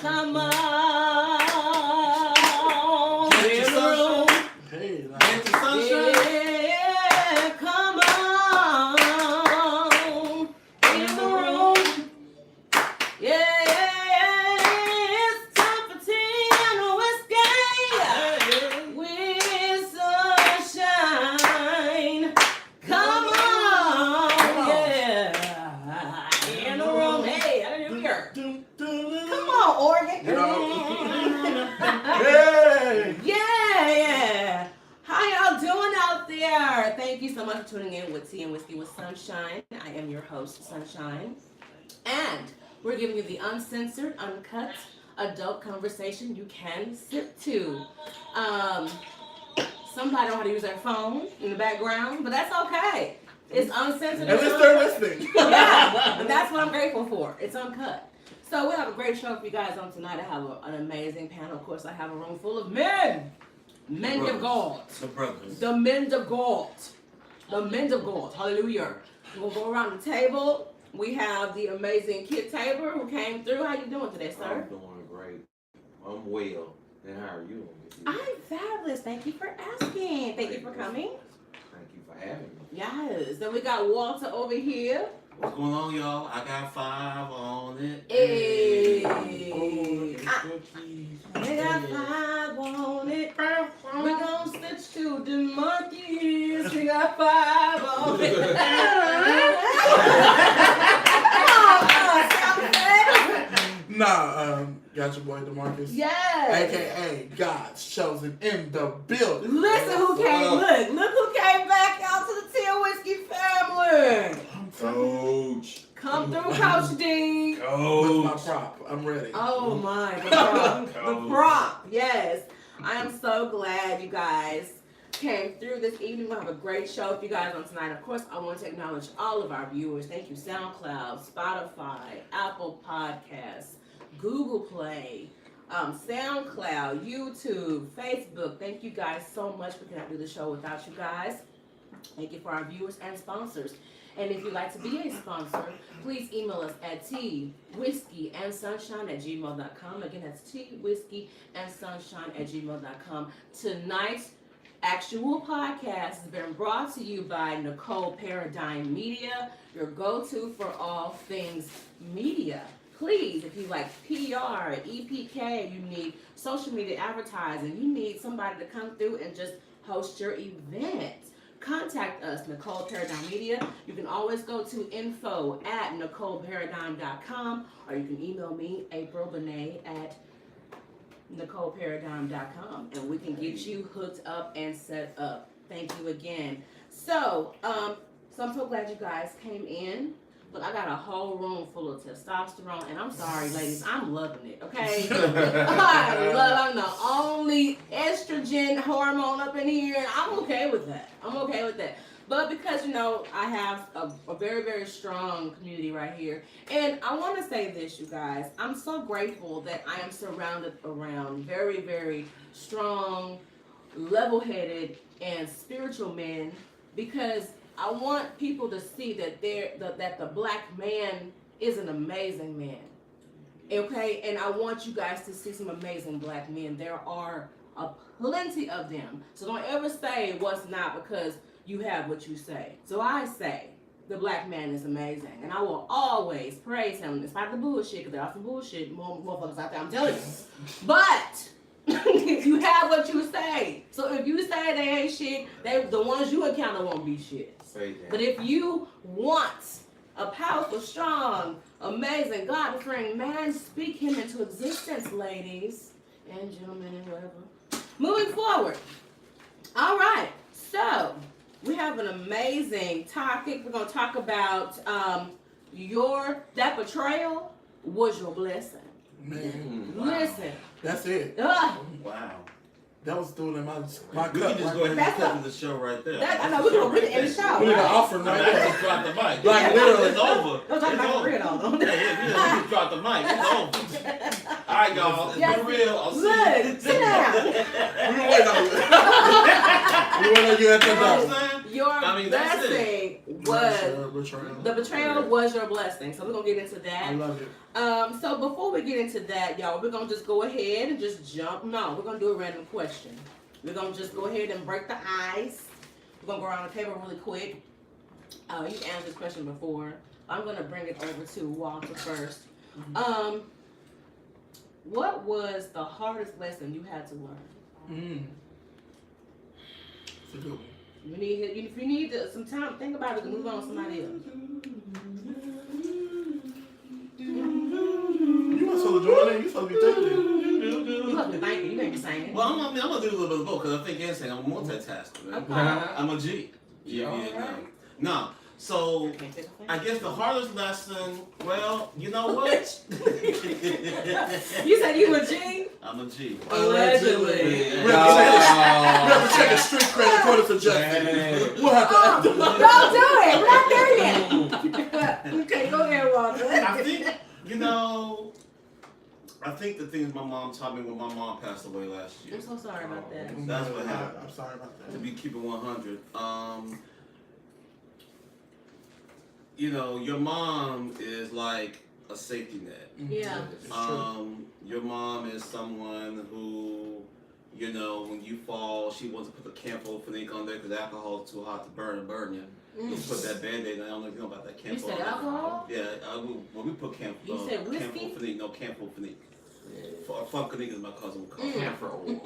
Come on. In the room. Hey, Ain't the sunshine? Yeah, come on. In the room. Yeah, it's time for tea and whiskey with sunshine. Come on, yeah. In the room. Hey, I didn't hear. Come on, organ. Hey! Yeah. How y'all doing out there? Thank you so much for tuning in with Tea and Whiskey with Sunshine. I am your host, Sunshine. And we're giving you the uncensored, uncut, adult conversation you can sip to. Somebody don't know how to use their phone in the background, but that's okay. It's uncensored. At least they're listening. Yeah, and that's what I'm grateful for. It's uncut. So we have a great show for you guys on tonight. I have an amazing panel. Of course, I have a room full of men. Men of God. The brothers. The men of God. The men of God. Hallelujah. We'll go around the table. We have the amazing Kit Tabor who came through. How you doing today, sir? I'm doing great. I'm well. And how are you? I'm fabulous. Thank you for asking. Thank you for coming. Thank you for having me. Yes. Then we got Walter over here. What's going on, y'all? I got 5 on it. Hey. Cookies. We got 5 on it. We're gonna switch to the monkeys. We got 5 on it. Nah, got your boy DeMarcus. Yes. AKA God's chosen in the building. Listen who came. Look who came back out to the Tea and Whiskey family. Coach. Come through, Coach D. With my prop. I'm ready. Oh my, the prop. The prop, yes. I am so glad you guys came through this evening. We'll have a great show for you guys on tonight. Of course, I want to acknowledge all of our viewers. Thank you, SoundCloud, Spotify, Apple Podcasts, Google Play, SoundCloud, YouTube, Facebook. Thank you guys so much. We cannot do the show without you guys. Thank you for our viewers and sponsors. And if you'd like to be a sponsor, please email us at teawhiskeyandsunshine@gmail.com. Again, that's teawhiskeyandsunshine@gmail.com. Tonight's actual podcast has been brought to you by Nicole Paradigm Media, your go-to for all things media. Please, if you like PR, EPK, you need social media advertising, you need somebody to come through and just host your event, contact us, Nicole Paradigm Media. You can always go to info@NicoleParadigm.com, or you can email me, April Benet, at NicoleParadigm.com, and we can get you hooked up and set up. Thank you again. So I'm so glad you guys came in. Look, I got a whole room full of testosterone, and I'm sorry, ladies, I'm loving it, okay? I'm the only estrogen hormone up in here, and I'm okay with that. But because, I have a very, very strong community right here. And I want to say this, you guys. I'm so grateful that I am surrounded around very, very strong, level-headed, and spiritual men, because I want people to see that that the black man is an amazing man. Okay? And I want you guys to see some amazing black men. There are plenty of them. So don't ever say what's not, because you have what you say. So I say the black man is amazing, and I will always praise him despite the bullshit, because there are some bullshit motherfuckers out there, I'm telling you. But you have what you say. So if you say they ain't shit, the ones you encounter won't be shit. Say that. But if you want a powerful, strong, amazing, God-fearing man, speak him into existence, ladies and gentlemen and whatever. Moving forward. All right. So we have an amazing topic. We're going to talk about that betrayal was your blessing. Man. Wow. Listen. That's it. Wow. That was doing in my We cup. can just go ahead and That's cut the show right there. I know, we're going to end the show. We need an offer I right mean, I there. just dropped the mic. Like, Yeah, literally. it's over. Don't talk about It's the real, over. though. Yeah, we just dropped the mic. It's over. All right, y'all. It's Yes. been real. I'll see Look, you. sit down. We wait on you. We wait on you at the You know what door. I'm saying? Your I mean, that's blessing the betrayal was your blessing. So we're gonna get into that. I love it. So before we get into that, y'all, we're gonna just go ahead and just jump. No, we're gonna do a random question. We're gonna just go ahead and break the ice. We're gonna go around the table really quick. You answered this question before. I'm gonna bring it over to Walter first. What was the hardest lesson you had to learn? It's a good one. If you need some time, think about it and move on to somebody else. You weren't supposed to join in. You supposed to be thinking. You supposed to be thinking. You ain't be saying. Well, I'm gonna do a little bit of both because I think you're saying I'm a multitasker. Man. Okay. I'm a G. No. So I guess the hardest lesson. Well, you know what? You said you were G? I'm a G. Allegedly. We have to check a street credit according to Justin. We'll have to. Don't do it. We're not there yet. Okay, go ahead, Walter. I think the things my mom taught me when my mom passed away last year. I'm so sorry about that. That's what happened. I'm sorry about that. To be keeping 100. Your mom is like a safety net. Yeah. Your mom is someone who, when you fall, she wants to put the camphor on there because alcohol is too hot to burn you. Just put that Band-Aid. I don't know if you know about that camphor. You said alcohol? Yeah, when we put camphor. You said whiskey? Camphor. Funkanique is my cousin. Camphor oil.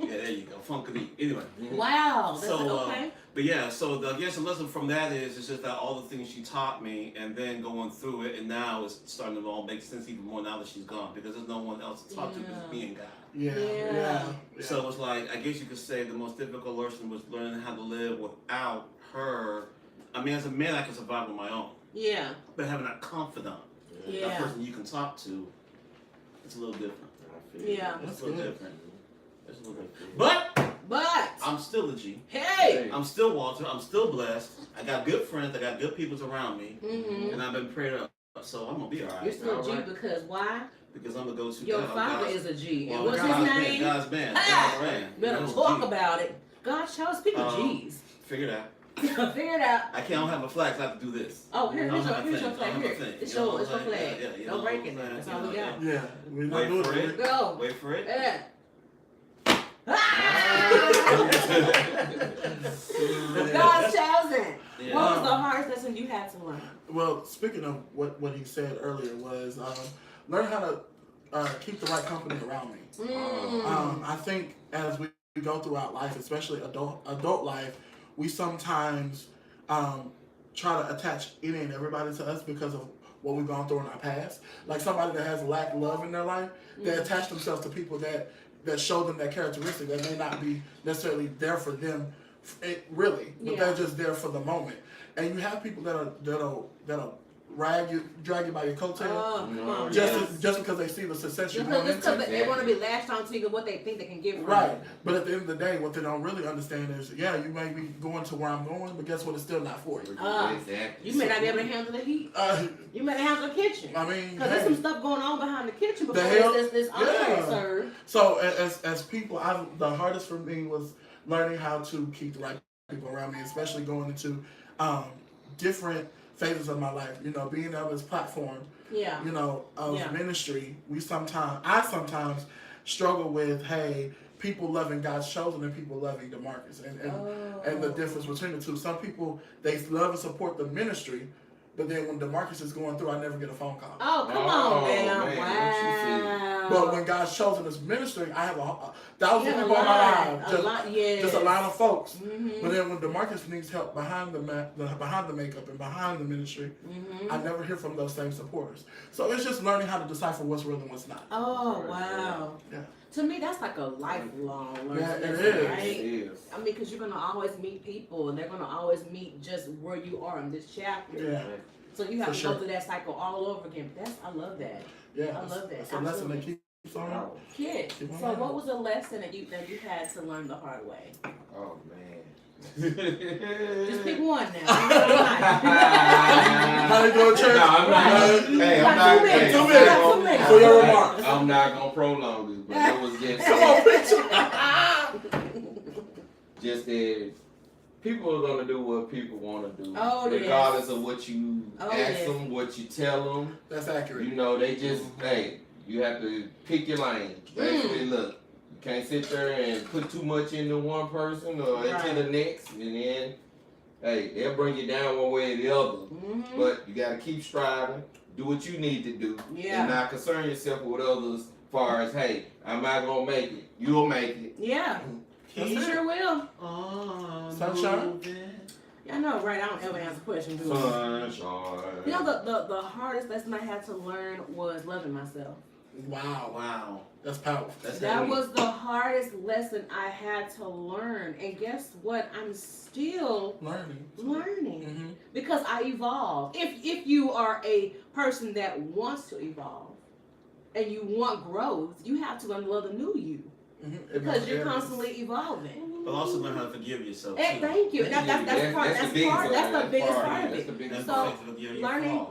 Yeah, there you go. Funkanique. Anyway. Wow. That's okay. But yeah, so I guess the lesson from that is it's just that all the things she taught me, and then going through it, and now it's starting to all make sense even more now that she's gone because there's no one else to talk to because me and God. Yeah. So it's like I guess you could say the most difficult lesson was learning how to live without her. I mean, as a man, I can survive on my own. Yeah. But having that confidant, that person you can talk to, it's a little different. Yeah. It's a little different. But I'm still a G. Hey! I'm still Walter. I'm still blessed. I got good friends. I got good people around me. And I've been prayed up. So I'm going to be all right. You're still a G because why? Because I'm the go-to guy. Your father is a G. Well, and what's his name? God's man. Better talk about it. God shows people G's. Figure it out. Figure it out. I don't have a flag, so I have to do this. Oh, here's your flag. Here. It's your flag. Don't break it. That's all we got. Yeah. Wait for it. Go. Wait for it. Yeah. God's chosen. Yeah. What was the hardest lesson you had to learn? Well, speaking of what he said earlier was learn how to keep the right company around me. I think as we go throughout life, especially adult life, we sometimes try to attach any and everybody to us because of what we've gone through in our past. Like somebody that has lacked love in their life, they attach themselves to people that show them that characteristic that may not be necessarily there for them, really, but they're just there for the moment. And you have people that'll drag you by your coattail just because they see the success you're going into. They want to be lashed onto you what they think they can get from right. you. But at the end of the day, what they don't really understand is, you may be going to where I'm going, but guess what? It's still not for you. You may not be able to handle the heat. You may not handle the kitchen. I mean, because there's some stuff going on behind the kitchen before this entree served. So as people, the hardest for me was learning how to keep the right people around me, especially going into different phases of my life, being on this platform, of ministry. I sometimes struggle with, people loving God's chosen and people loving DeMarcus, and the difference between the two. Some people, they love and support the ministry, but then when DeMarcus is going through, I never get a phone call. Oh, come on, man. Wow. But when God's chosen his ministry, I have 1,000 people in my life. Just a line of folks. But then when DeMarcus needs help behind the makeup and behind the ministry, I never hear from those same supporters. So it's just learning how to decipher what's real and what's not. Oh, wow. Yeah. To me, that's like a lifelong learning. Yeah, it is. Right? It is. I mean, because you're going to always meet people, and they're going to always meet just where you are in this chapter. Yeah. So you have to go through that cycle all over again. But I love that. Yeah. I love that. It's a lesson that keeps on. Kid, so what was a lesson that you had to learn the hard way? Oh, man. Just pick one now. How you doing, church? No, I'm not. Hey, I'm not. 2 minutes. For your remarks. I'm not gonna prolong this, but it was just. Come on, preacher. Just that people are gonna do what people want to do, yes. regardless of what you Oh, ask yes. them, what you tell them. That's accurate. You know, they just hey, you have to pick your lane. Basically, look, you can't sit there and put too much into one person or into the next, and then hey, they'll bring you down one way or the other. Mm-hmm. But you gotta keep striving, do what you need to do, Yeah. and not concern yourself with others. As far as hey, I'm not gonna make it. You'll make it. Yeah. That's You it. sure will. Sunshine? Yeah, I know, right? I don't ever answer questions, do I? Sunshine. You know, the hardest lesson I had to learn was loving myself. Wow. Wow. That's powerful. That heavy. was the hardest lesson I had to learn. And guess what? I'm still Learning. learning because I evolve. If you are a person that wants to evolve and you want growth, you have to learn to love the new you because you're constantly evolving. But also learn how to forgive yourself too. And thank you. That's the biggest part of it. So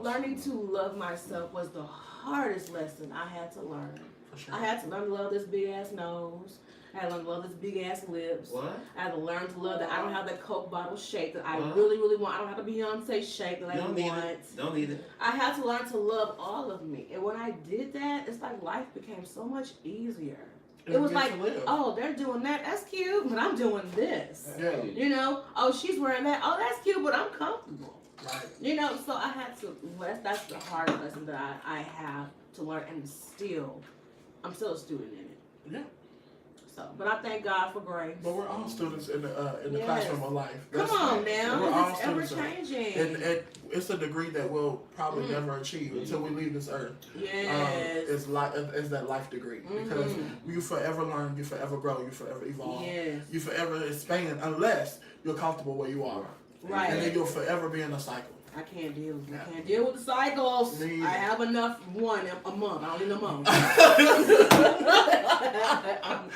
learning to love myself was the hardest lesson I had to learn. For sure. I had to learn to love this big ass nose. I had to learn to love this big ass lips. What? I had to learn to love that I don't have that Coke bottle shape that I What? really want. I don't have the Beyonce shape that You I don't need want. it. Don't need it. I had to learn to love all of me. And when I did that, it's like life became so much easier. It was like, oh, they're doing that. That's cute, but I'm doing this. Yeah. You know, oh, she's wearing that. Oh, that's cute, but I'm comfortable. Right. You know, so I had to, that's the hard lesson that I have to learn, and I'm still a student in it. Yeah. So, but I thank God for grace. But we're all students in the Yes. classroom of life. Come on now, We're all it's ever students. changing. And it's a degree that we'll probably never achieve until we leave this earth. Yes. It's that life degree. Because you forever learn, you forever grow, you forever evolve. Yes. You forever expand unless you're comfortable where you are. Right. And then you'll forever be in a cycle. I can't deal with the cycles. Me either. I have enough one a month. I don't need a month.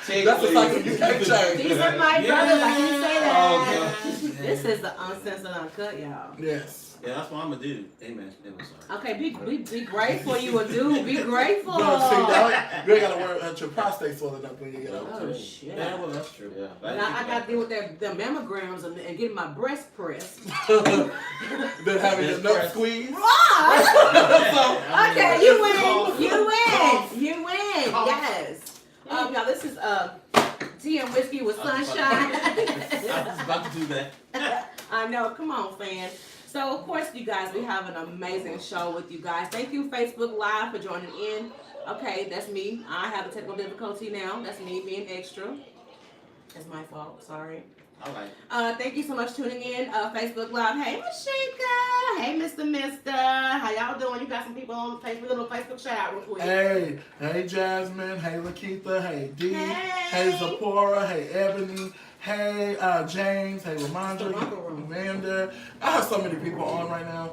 That's the cycle you can't change. These are my brothers. I can say that. Oh, God. This is the uncensored uncut, y'all. Yes. Yeah, that's what I'm gonna do. Amen. I'm sorry. Okay, be grateful you a dude. Be grateful. No, see, now you ain't gotta worry about your prostate swelling up when you get older. Oh shit. Yeah, well, that's true. Yeah. And I got to deal with the mammograms and getting my breast pressed. Then having your nut squeezed. Okay, you win. Yes. Y'all, this is tea and whiskey with sunshine. I was about to do that. I know. Come on, fan. So, of course, you guys, we have an amazing show with you guys. Thank you, Facebook Live, for joining in. Okay, that's me. I have a technical difficulty now. That's me being extra. That's my fault. Sorry. All right. Thank you so much for tuning in. Facebook Live. Hey, Mashika. Hey, Mr. How y'all doing? You got some people on Facebook. Little Facebook shout out real quick. Hey Jasmine. Hey Lakeitha. Hey Dee. Hey Zipporah. Hey Ebony. Hey James. Hey Ramondra. Amanda. I have so many people on right now.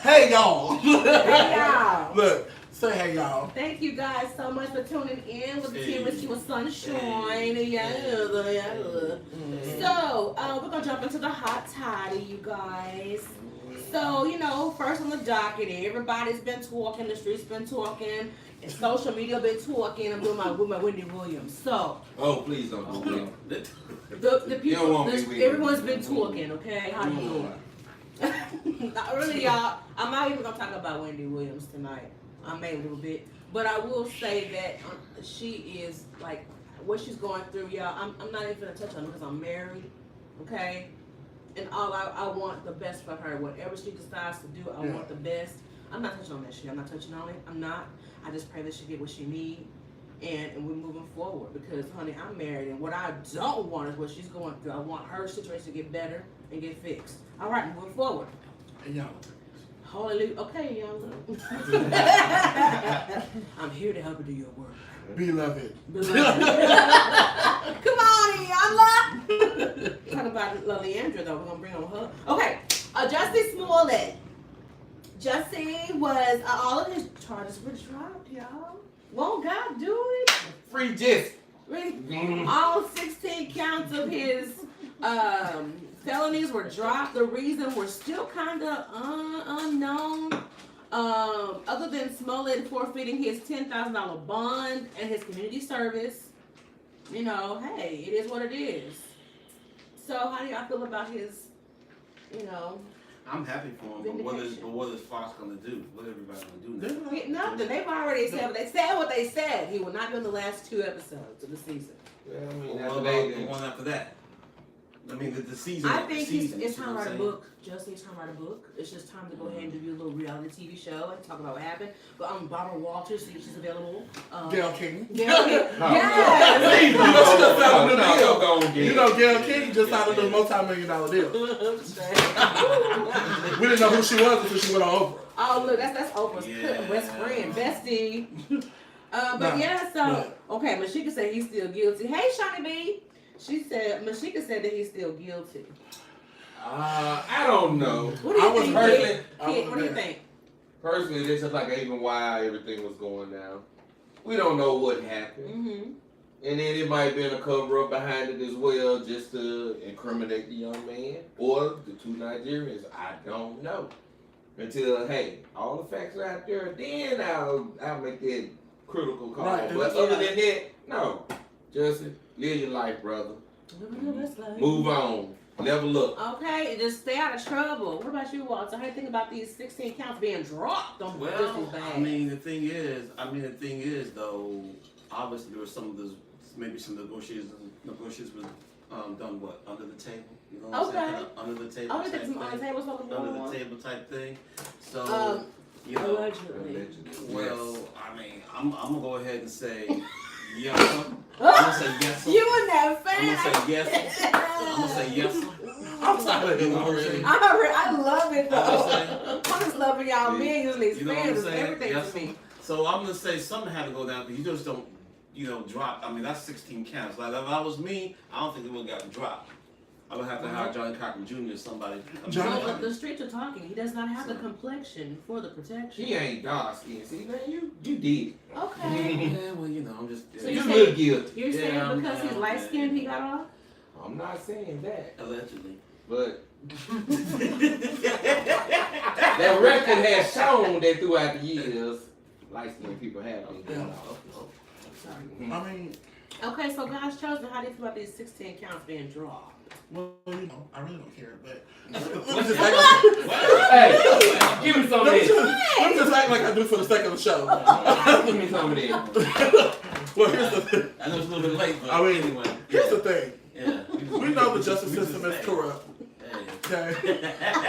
Hey y'all. Hey, y'all. Look. Say hey y'all. Thank you guys so much for tuning in with the Tea Whiskey with Sunshine. Yeah. So, we're going to jump into the hot toddy, you guys. So, you know, first on the docket, everybody's been talking, the streets been talking, and social media been talking. I'm doing with my Wendy Williams. So, Oh, please don't do that. the You don't want people, me everyone's been talking, okay? How you doing? Not really, y'all. I'm not even going to talk about Wendy Williams tonight. I may a little bit, but I will say that she is like what she's going through, y'all. I'm not even gonna touch on it because I'm married, okay? And all I want the best for her. Whatever she decides to do, I want the best. I'm not touching on that shit. I'm not touching on it. I'm not. I just pray that she get what she need, and we're moving forward because, honey, I'm married, and what I don't want is what she's going through. I want her situation to get better and get fixed. All right, moving forward. Hey y'all. Hallelujah. Okay, young. I'm here to help you do your work. Beloved. Come on, Iyanla. Talking about Leandra, though. We're going to bring on her. Okay. Jussie Smollett. Jussie was, all of his charges were dropped, y'all. Won't God do it? Free gist. Really? All 16 counts of his felonies were dropped. The reason we're still kind of unknown. Other than Smollett forfeiting his $10,000 bond and his community service, you know, hey, it is what it is. So how do y'all feel about his, you know? I'm happy for him, but what is Fox gonna do? What everybody gonna do now? Nothing. They've already said what they said. He will not be on the last 2 episodes of the season. Yeah, I mean, What after about they the one after that? I mean, the season. I think season, it's you time know to write a what I'm book. Justin, it's time to write a book. It's just time to go ahead and do your little reality TV show and talk about what happened. But Barbara Walters, see, she's available. Gail King. Gail King. No. Yes. You know, Gail King just signed a multi-million-dollar deal. We didn't know who she was until she went on Oprah. Oh, look, that's Oprah's Yeah. best friend, bestie. Okay, Mashika said he's still guilty. Hey, Shawnee B. Mashika said that he's still guilty. I don't know. What do you think? personally- What do you think? Personally, this is like even why everything was going down. We don't know what happened. Mm-hmm. And then it might have been a cover up behind it as well, just to incriminate the young man or the 2 Nigerians. I don't know. Until, hey, all the facts are out there, then I'll make that critical call. Right, But other than that, no. Justin, live your life, brother. Move on. Never look. Okay, just stay out of trouble. What about you, Walter? How do you think about these 16 counts being dropped on Justin's bag? I mean, the thing is, though, obviously there was maybe some negotiations was done under the table. You know what I'm saying? Kinda under the table. I would think some on the table talking Under about the table type thing. So, allegedly. well, I mean, I'm gonna go ahead and say yes. I'm gonna say yes. You and that fan. I'm gonna say yes. I'm gonna say yes. I'm tired of You him know what I'm already. saying? I love it though. I'm I'm just loving y'all millions of these You know what I'm fans. saying? Everything Yes. to me. So I'm gonna say something had to go down because you just don't, drop. I mean, that's 16 counts. Like if I was me, I don't think it would have gotten dropped. I would have to hire Johnny Cochran Jr. or somebody. to come Johnny- in. Well, the streets are talking. He does not have the complexion for the protection. He ain't dark skinned. See, man, you did. Okay. Yeah, well, I'm just. So You you look guilty. You're saying Yeah, because he's yeah, light skinned, yeah. he got off? I'm not saying that. Allegedly. But that record has shown that throughout the years, light skinned people have been going off. Sorry. I mean, Okay, so God's chosen. How do you feel about these 16 counts being dropped? well, I really don't care, but Hey, give me some of this. I'm just acting like I do for the sake of the show. Give me some of this. Well, here's the thing. I know it's a little bit late, but I mean, anyway. Here's the thing. Yeah. We know the justice system is corrupt. Okay?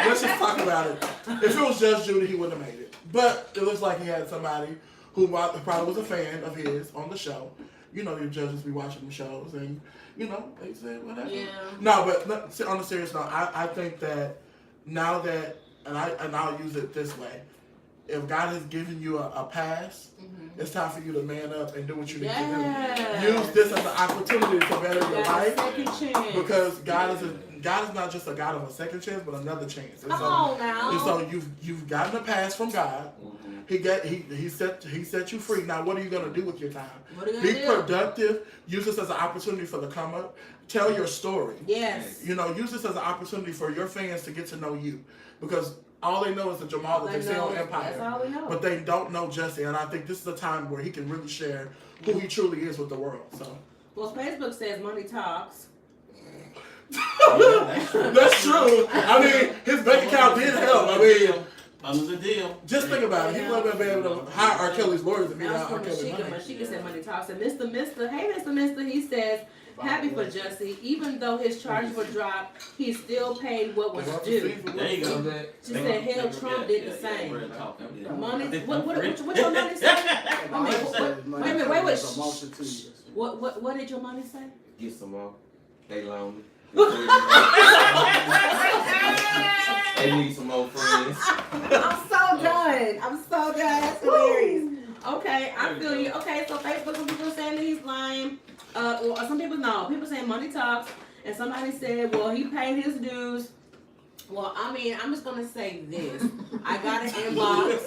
Let's just talk about it. If it was Judge Judy, he wouldn't have made it. But it looks like he had somebody who probably was a fan of his on the show. You know, your judges be watching the shows, and they said whatever. Yeah. No, but on a serious note, I think that now that, and I'll use it this way, if God has given you a pass, it's time for you to man up and do what you need to do. Use this as an opportunity to better your life, Second chance. because God is not just a God of a second chance, but another chance. And Come so, on now. And so you've gotten a pass from God. He set you free. Now what are you gonna do with your time? What are you Be gonna do? productive. Use this as an opportunity for the come up. Tell your story. Yes. Use this as an opportunity for your fans to get to know you, because all they know is the Jamal that they see on Empire. That's all we know. But they don't know Jesse, and I think this is a time where he can really share who he truly is with the world. So Well, Facebook says money talks. that's true. I mean, his bank account did help. I mean, Under the deal. just think about it. He wouldn't have been able to hire R. Kelly's lawyers to be That was out from R. Kelly's Mashika. money. Mashika said money talks. And Mr. Hey, Mr. He says, happy for Jussie. Even though his charges were dropped, he still paid what was due. There you go. She said, hell, Trump did the same. Money, what your money say? Wait. What did your money say? Get some more. They lonely. They need some more friends. I'm so done. That's hilarious. Okay, I feel you. Okay, so Facebook, some people are saying that he's lying. Or some people, no. People saying money talks. And somebody said, well, he paid his dues. Well, I mean, I'm just going to say this. I got an inbox.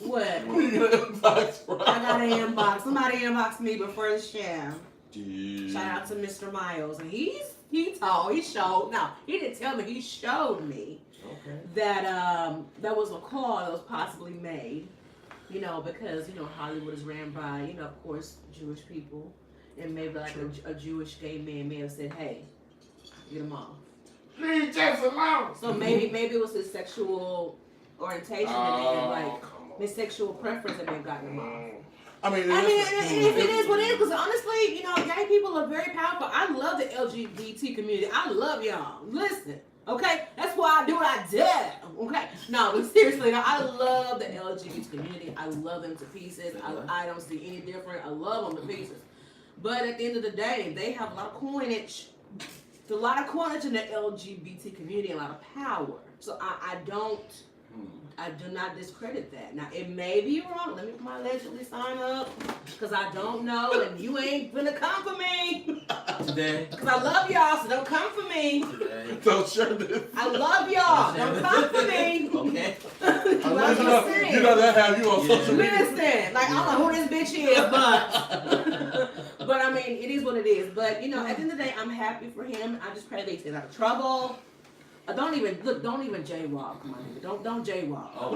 What? I got an inbox. Somebody inboxed me before the show. Shout out to Mr. Miles. And he showed. Now, he didn't tell me. He showed me that there was a call that was possibly made. Because, Hollywood is ran by, of course, Jewish people. And maybe like a Jewish gay man may have said, hey, get him off. Leave Jess alone. So maybe it was his sexual orientation and then like his sexual preference and then gotten him off. I mean, If it is what it is, because honestly, you know, gay people are very powerful. I love the LGBT community. I love y'all. Listen, okay? That's why I do what I do, okay? No, but seriously, no, I love the LGBT community. I love them to pieces. I don't see any different. I love them to pieces. But at the end of the day, they have a lot of coinage. There's a lot of coinage in the LGBT community, a lot of power. So I do not discredit that. Now, it may be wrong. Let me put my allegedly sign up. Because I don't know, and you ain't gonna come for me. Today. Because I love y'all, so don't come for me. Today. don't share this. I love y'all. Don't come for me. Okay. You know that have you on social media. Listen, like, I don't know who this bitch is, but I mean, it is what it is. But, you know, at the end of the day, I'm happy for him. I just pray that he stays out of trouble. Don't even jaywalk, my nigga. Don't jaywalk. Oh,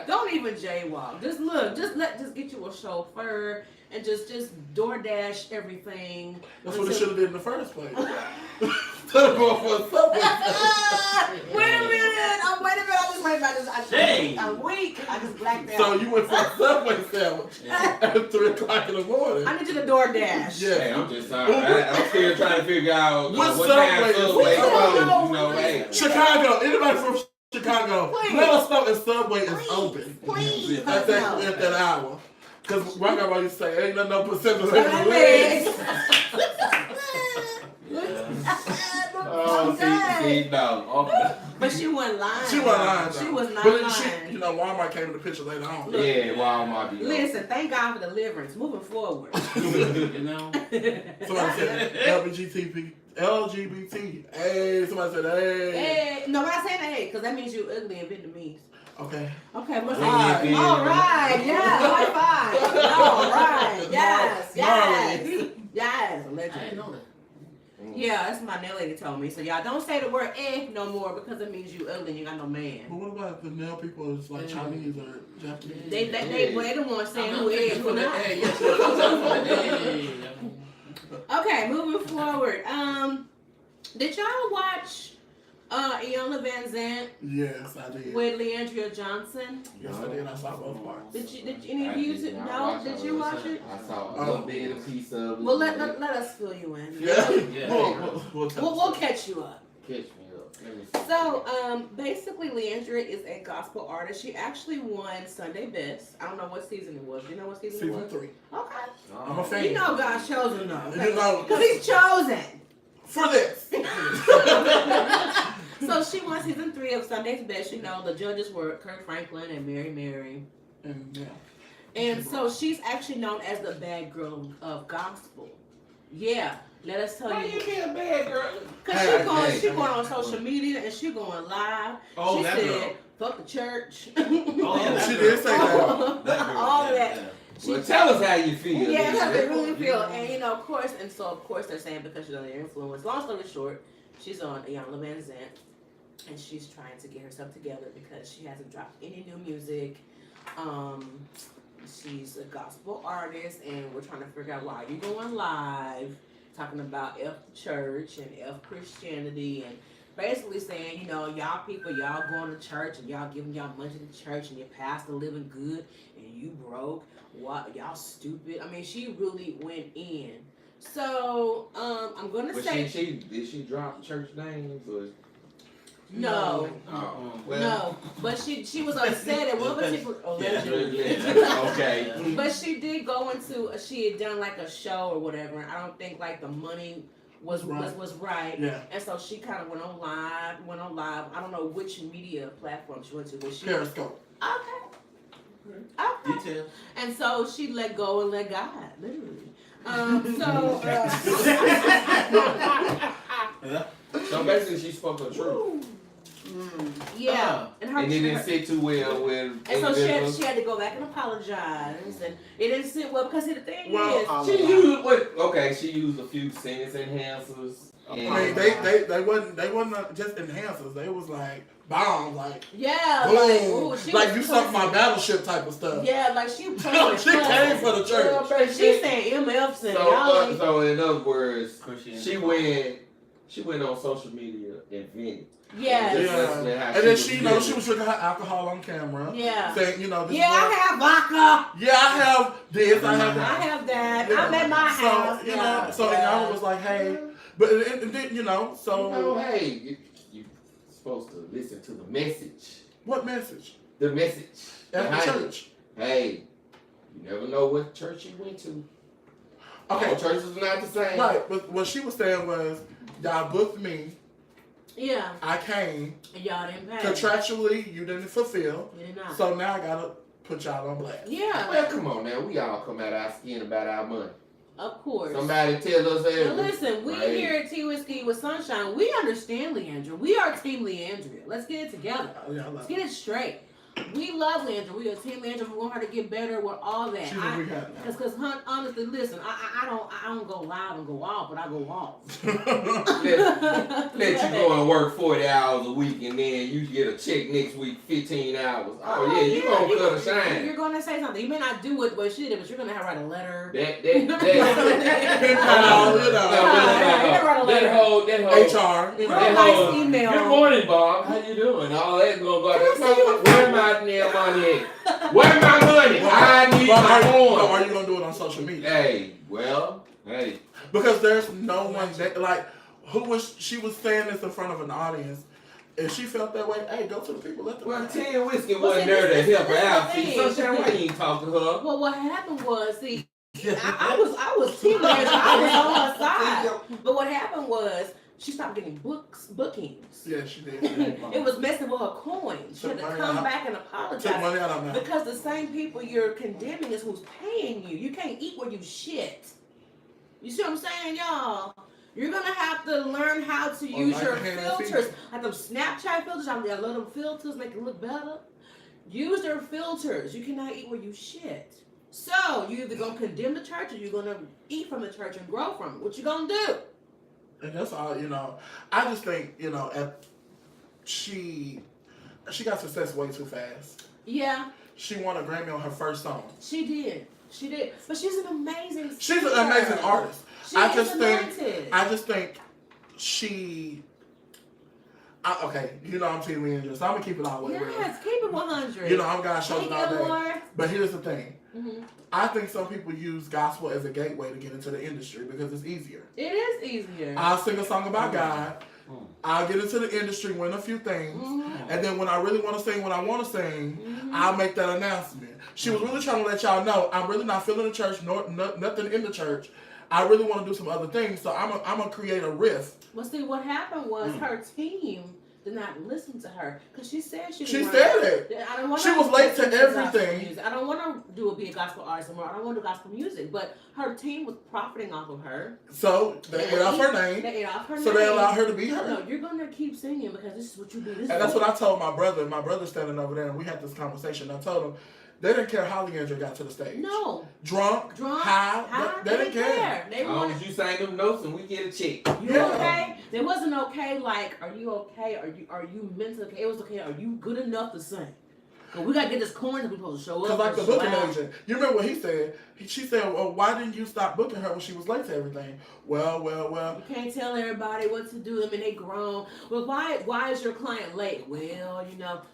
Don't even jaywalk. Just get you a chauffeur and just DoorDash everything. That's what it should have did in the first place. Instead of going for a subway. Wait a minute. I just wait about this. I'm weak. I just blacked out. So you went for a Subway sandwich at 3 o'clock in the morning. I need you to DoorDash. Yeah. Hey, I'm just sorry. I'm still trying to figure out What what Subway time is- Subway don't closed. know. You know, hey. Chicago. Anybody from Chicago? Please. Let us know if Subway is open Please. at that hour. Because my grandma used to say, ain't nothing no percent of Oh, see, no. But she wasn't lying. She wasn't lying. She was not But lying. Walmart came in the picture later on. Yeah, Walmart be Listen, thank God for deliverance. Moving forward. You know? Somebody said LGBT. Hey, somebody said, hey. Hey, no, we're not saying that, hey, because that means you ugly in Vietnamese. Okay. Okay, what's Alright. that? All right, yeah, high five. All right, yes. I Allegedly. didn't know that. Yeah, that's what my nail lady told me. So y'all don't say the word no more because it means you ugly and you got no man. But what about the nail people that's like Chinese or Japanese? They the ones saying who is who not. Hey, yes, Okay, moving forward. Did y'all watch Iyanla Van Zant Yes, I did. with Leandria Johnson? Yes, I did. I saw both parts. Did any of you did you watch it? I saw a little bit of a piece of it. Well, let us fill you in. Yeah. Yeah. We'll catch you up. Catch me up. Let me see. So, basically, Leandria is a gospel artist. She actually won Sunday Best. I don't know what season it was. Do you know what season it Season was? 3. Okay. I'm a fan. You know God's chosen though. You know. Because he's chosen. For this. So she won season 3 of Sunday's Best. You know, the judges were Kirk Franklin and Mary. And yeah. And so she's actually known as the bad girl of gospel. Yeah. Let us tell Why you. you be a bad girl? Because she going on social media and she going live. Oh, she that said, girl. fuck the church. Oh, yeah, that She girl. did say that. All of that. Well, tell us how you feel. Yeah, that's how they man. really feel. And you know, of course they're saying because she's under their influence. Long story short, she's on Iyanla Van Zant and she's trying to get herself together because she hasn't dropped any new music. She's a gospel artist and we're trying to figure out why you going live talking about F the church and F Christianity and basically saying, you know, y'all people, y'all going to church and y'all giving y'all money to the church and your pastor living good and you broke. What y'all stupid? I mean, she really went in. So, I'm gonna But say did she drop church names or? no, Oh, no. But she was upset at one particular allegedly. okay. But she did go into she had done like a show or whatever, and I don't think like the money was right. Yeah. And so she kind of went on live. I don't know which media platform she went to, but she Periscope. okay. Detail. And so she let go and let God, literally. Yeah. So basically, she spoke the truth, yeah, and her and it didn't sit too well with. and so individuals. she had to go back and apologize, and it didn't sit well because see, the thing Well, is, She used she used a few sentence enhancers. I mean, they wasn't just enhancers. They was like bombs, like Yeah, boom, like, ooh, she like was you sunk my cussing. battleship type of stuff. Yeah, like she was She came for the church. She saying MFs and So, y'all ain't. so in other words, Christianity. she went on social media and vented. Yes. Yeah. And then she, she was drinking her alcohol on camera. Yeah. Saying, this Yeah, I have vodka. Yeah, I have this, I have I that. have that. Yeah. I'm at my house. So, so yeah. y'all was like, hey, but and then, so. Hey, you're supposed to listen to the message. What message? The message. At the behind church. it. Hey, you never know what church you went to. Okay. All churches are not the same. Right, but what she was saying was, y'all booked me. Yeah. I came. And y'all didn't pay. Contractually, you didn't fulfill. You did not. So now I gotta put y'all on blast. Yeah. Well, come on now. We all come out our skin about our money. Of course. Somebody tell us that. Now listen, we Right. here at Tea Whiskey with Sunshine, we understand Leandra. We are Team Leandra. Let's get it together. Yeah, I love Let's get it straight. We love Leandra. We are Team Leandra. We want her to get better with all that. She's in rehab now. Because honestly, listen, I don't go live and go off, but I go off. Let you go and work 40 hours a week and then you get a check next week 15 hours. Oh yeah, you gonna cut a shine. You're gonna say something. You may not do what she did, but you're gonna have to write a letter. That whole HR. Nice email. Good morning, Bob. How you doing? All that gonna go. Where my damn money at? Where my money? I need my But coin. are you gonna do it on social media? Hey. Because there's no one that, like, she was saying this in front of an audience. If she felt that way, hey, go to the people. Let them. Well, Tea Whiskey Well, wasn't see, there to this help her is out. the See, thing. Sunshine, why you ain't talk to her? Well, what happened was, see, I was Team Leandra. I was on her side. But what happened was, she stopped getting bookings. Yeah, she did. It was messing with her coins. She had to come back and Took apologize. money out of that. Because the same people you're condemning is who's paying you. You can't eat where you shit. You see what I'm saying, y'all? You're gonna have to learn how to use like your the hand filters. feet. Like them Snapchat filters. I love them filters, make it look better. Use their filters. You cannot eat where you shit. So you either gonna condemn the church or you're gonna eat from the church and grow from it. What you gonna do? And that's all, I just think, she got success way too fast. Yeah, She won a Grammy on her first song. she did. She did. But she's an amazing singer. She's an amazing artist. She I is just think anointed. okay, I'm Team Leandra, so I'm gonna keep it all the way real. Yes, keep it 100. I'm God shows Take all it, day. Lord. But here's the thing. Mm-hmm. I think some people use gospel as a gateway to get into the industry because it's easier. It is easier. I'll sing a song about God. I'll get into the industry, win a few things, and then when I really want to sing what I want to sing, I'll make that announcement. She was really trying to let y'all know I'm really not feeling the church, nor nothing in the church. I really want to do some other things, so I'm gonna create a riff. Well, see, what happened was her team did not listen to her because she said she. She said it. I don't want. She was late to everything. Music. I don't want to be a gospel artist anymore. I don't want to do gospel music, but her team was profiting off of her. So they ate off her name. They ate off her name. So they allowed her to be her. No, you're gonna keep singing because this is what you do. And that's what I told my brother. My brother's standing over there, and we had this conversation. I told him they didn't care how Leandra got to the stage. No. Drunk, high, they didn't care. They As long wanted. as you sang them notes and we get a check. You okay? It wasn't okay. Like, are you okay? Are you mentally okay? It was okay. Are you good enough to sing? Cause we gotta get this coin that we supposed to show up. Because like the show booking out. agent, you remember what he said? She said, well, why didn't you stop booking her when she was late to everything? Well. You can't tell everybody what to do. I mean, they grown. Well, why is your client late? Well,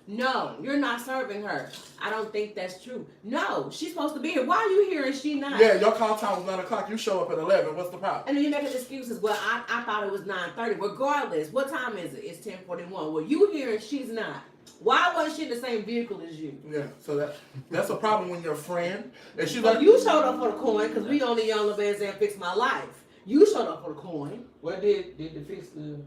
no, you're not serving her. I don't think that's true. No, she's supposed to be here. Why are you here and she not? Yeah, your call time was 9 o'clock. You show up at 11. What's the problem? And then you making excuses. Well, I thought it was 9:30. Regardless, what time is it? It's 10:41. Well, you here and she's not. Why wasn't she in the same vehicle as you? Yeah, so that's a problem when you're a friend. And she's Well, like, you showed up for the coin because we only young little bands that fix my life. You showed up for the coin. What did they fix the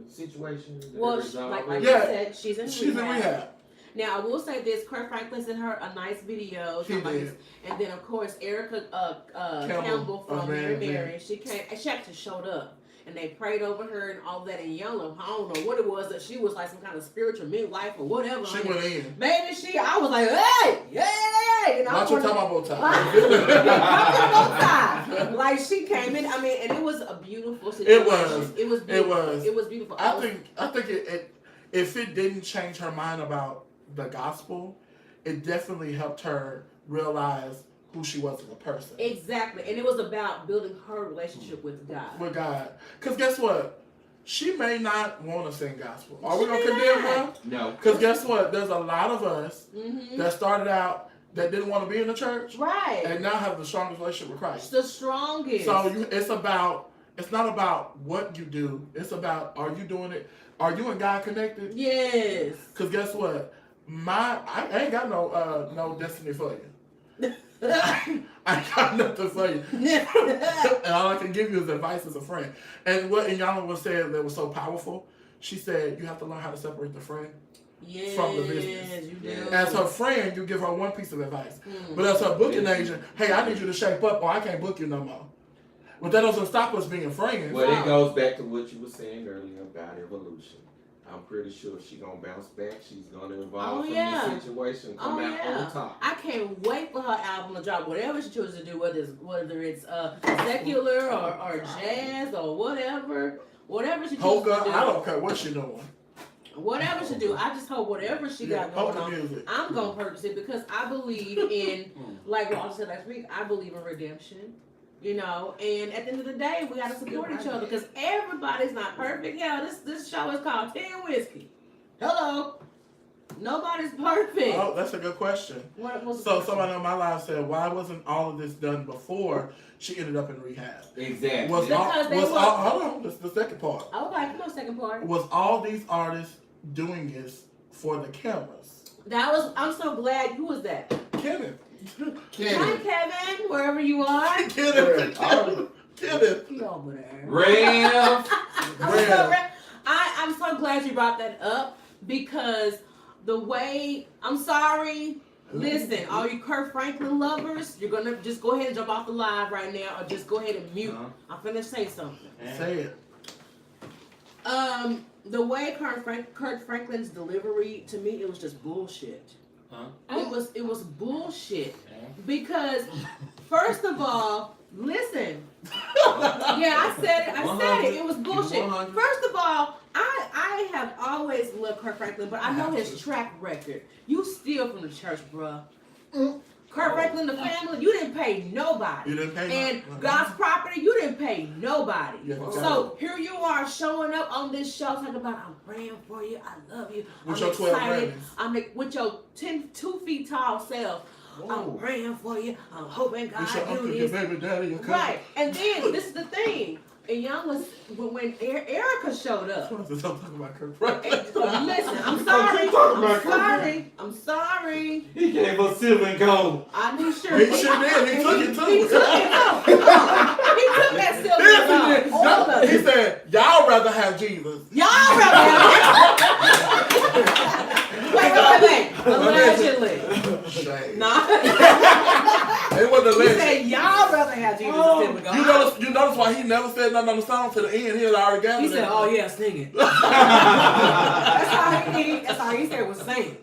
situation? Well, like you Yeah, said, she's in rehab. Now, I will say this. Kurt Franklin sent her a nice video. He did. And then, of course, Erica Campbell from Mary. She actually showed up. And they prayed over her and all that in yellow. I don't know what it was that she was like some kind of spiritual midwife or whatever. She went in. Baby, I was like, hey, yay! And Watch her talk about both times. Like she came in, and it was a beautiful situation. It was. It was beautiful. It was beautiful. I think if it didn't change her mind about the gospel, it definitely helped her realize who she was as a person. Exactly. And it was about building her relationship with God. With God. Because guess what? She may not want to sing gospel. Are we She going to may condemn her? not. No. Because guess what? There's a lot of us Mm-hmm. that started out that didn't want to be in the church Right. and now have the strongest relationship with Christ. The strongest. So it's not about what you do. It's about, are you doing it? Are you and God connected? Yes. Because guess what? I ain't got no destiny for you. I ain't got nothing for you. And all I can give you is advice as a friend. And what Inyana was saying that was so powerful, she said you have to learn how to separate the friend Yes, from the business. you Yeah. do. As her friend, you give her one piece of advice. But as her booking agent, hey, I need you to shape up or I can't book you no more. But that doesn't stop us being friends. Well, it goes back to what you were saying earlier about evolution. I'm pretty sure she's gonna bounce back. She's gonna evolve from this situation, come out on top. I can't wait for her album to drop. Whatever she chooses to do, whether it's secular or jazz or whatever she chooses Polka, to do. I don't care what she's doing. Whatever she do, I just hope whatever she got going polka on, music. I'm gonna purchase it because I believe in, like Roger said last week, I believe in redemption. You know, and at the end of the day, we gotta support each other because everybody's not perfect. Yeah, this show is called 10 Whiskey. Hello, nobody's perfect. Oh, that's a good question. What was So somebody on my live said, why wasn't all of this done before she ended up in rehab? Exactly. Hold on, this is the second part. Okay, come on, second part. Was all these artists doing this for the cameras? I'm so glad. Who was that? Kenneth. Hi, Kevin, wherever you are. Kenneth. Kenneth. He over there. Rev. I'm so glad you brought that up because the way, I'm sorry, listen, all you Kurt Franklin lovers, you're gonna just go ahead and jump off the live right now or just go ahead and mute. I'm finna say something. Say it. The way Kurt Franklin's delivery, to me, it was just bullshit. It was bullshit because first of all, listen. Yeah, I said it. It was bullshit. First of all, I have always loved Kurt Franklin, but I know his track record. You steal from the church, bruh. Kurt Franklin, the family, you didn't pay nobody. You didn't pay And God's property, you didn't pay nobody. So here you are showing up on this show talking about, I'm praying for you, I love you. With I'm your 12 excited. Grammys. With your 2 feet tall self. I'm praying for you. I'm hoping God It's your do uncle, this. your baby daddy, your cousin. Right. And then this is the thing. And y'all was when Erica showed up. I'm talking about Kurt Franklin. So listen, I'm sorry. I'm sorry. He gave us silver and gold. I knew sure. He sure did. He took it too. He took that silver Yes, he did. all of He it. said, y'all rather have Jesus. Y'all rather have Wait. Allegedly. Shame. Nah. It wasn't He alleged. said y'all rather have Jesus than silver gold. You notice why he never said nothing on the song to the end. He had already gathered He said, it. "Oh yeah, sing it." That's all he said was sing.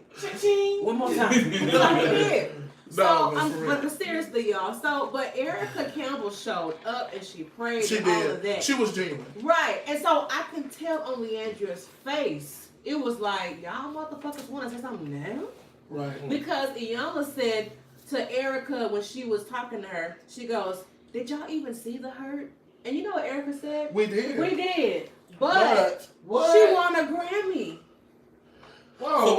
One more time. That's all he did. So, but seriously, y'all. But Erica Campbell showed up and she prayed She and did. all of that. She was genuine. Right, and so I can tell on Leandra's face, it was like, y'all motherfuckers want to say something now? Right. Because Iyanla said to Erica when she was talking to her, she goes, "Did y'all even see the hurt?" And you know what Erica said? We did. We did. But What? she won a Grammy. Whoa,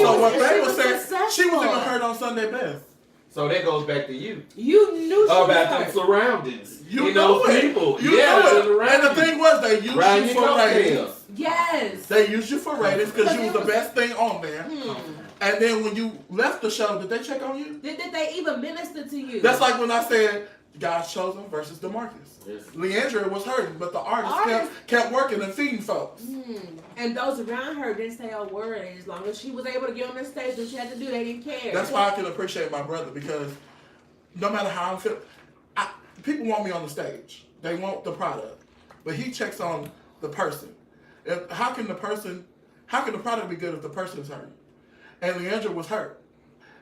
So what they was saying, successful. she was even heard on Sunday Best. So that goes back to you. You knew she About was them hurt. surroundings. You know know it. people. You yeah, know it. around And the you. thing was, they used Riding you your for ratings. coattails. Yes. They used you for ratings because you was the best thing on there. Hmm. And then when you left the show, did they check on you? Did they even minister to you? That's like when I said God's Chosen versus DeMarcus. Yes. Leandra was hurting, but the artist kept working and feeding folks. And those around her didn't say a word. As long as she was able to get on the stage and she had to do, they didn't care. That's why I can appreciate my brother, because no matter how I'm feeling, people want me on the stage. They want the product. But he checks on the person. How can the product be good if the person is hurting? And Leandra was hurt.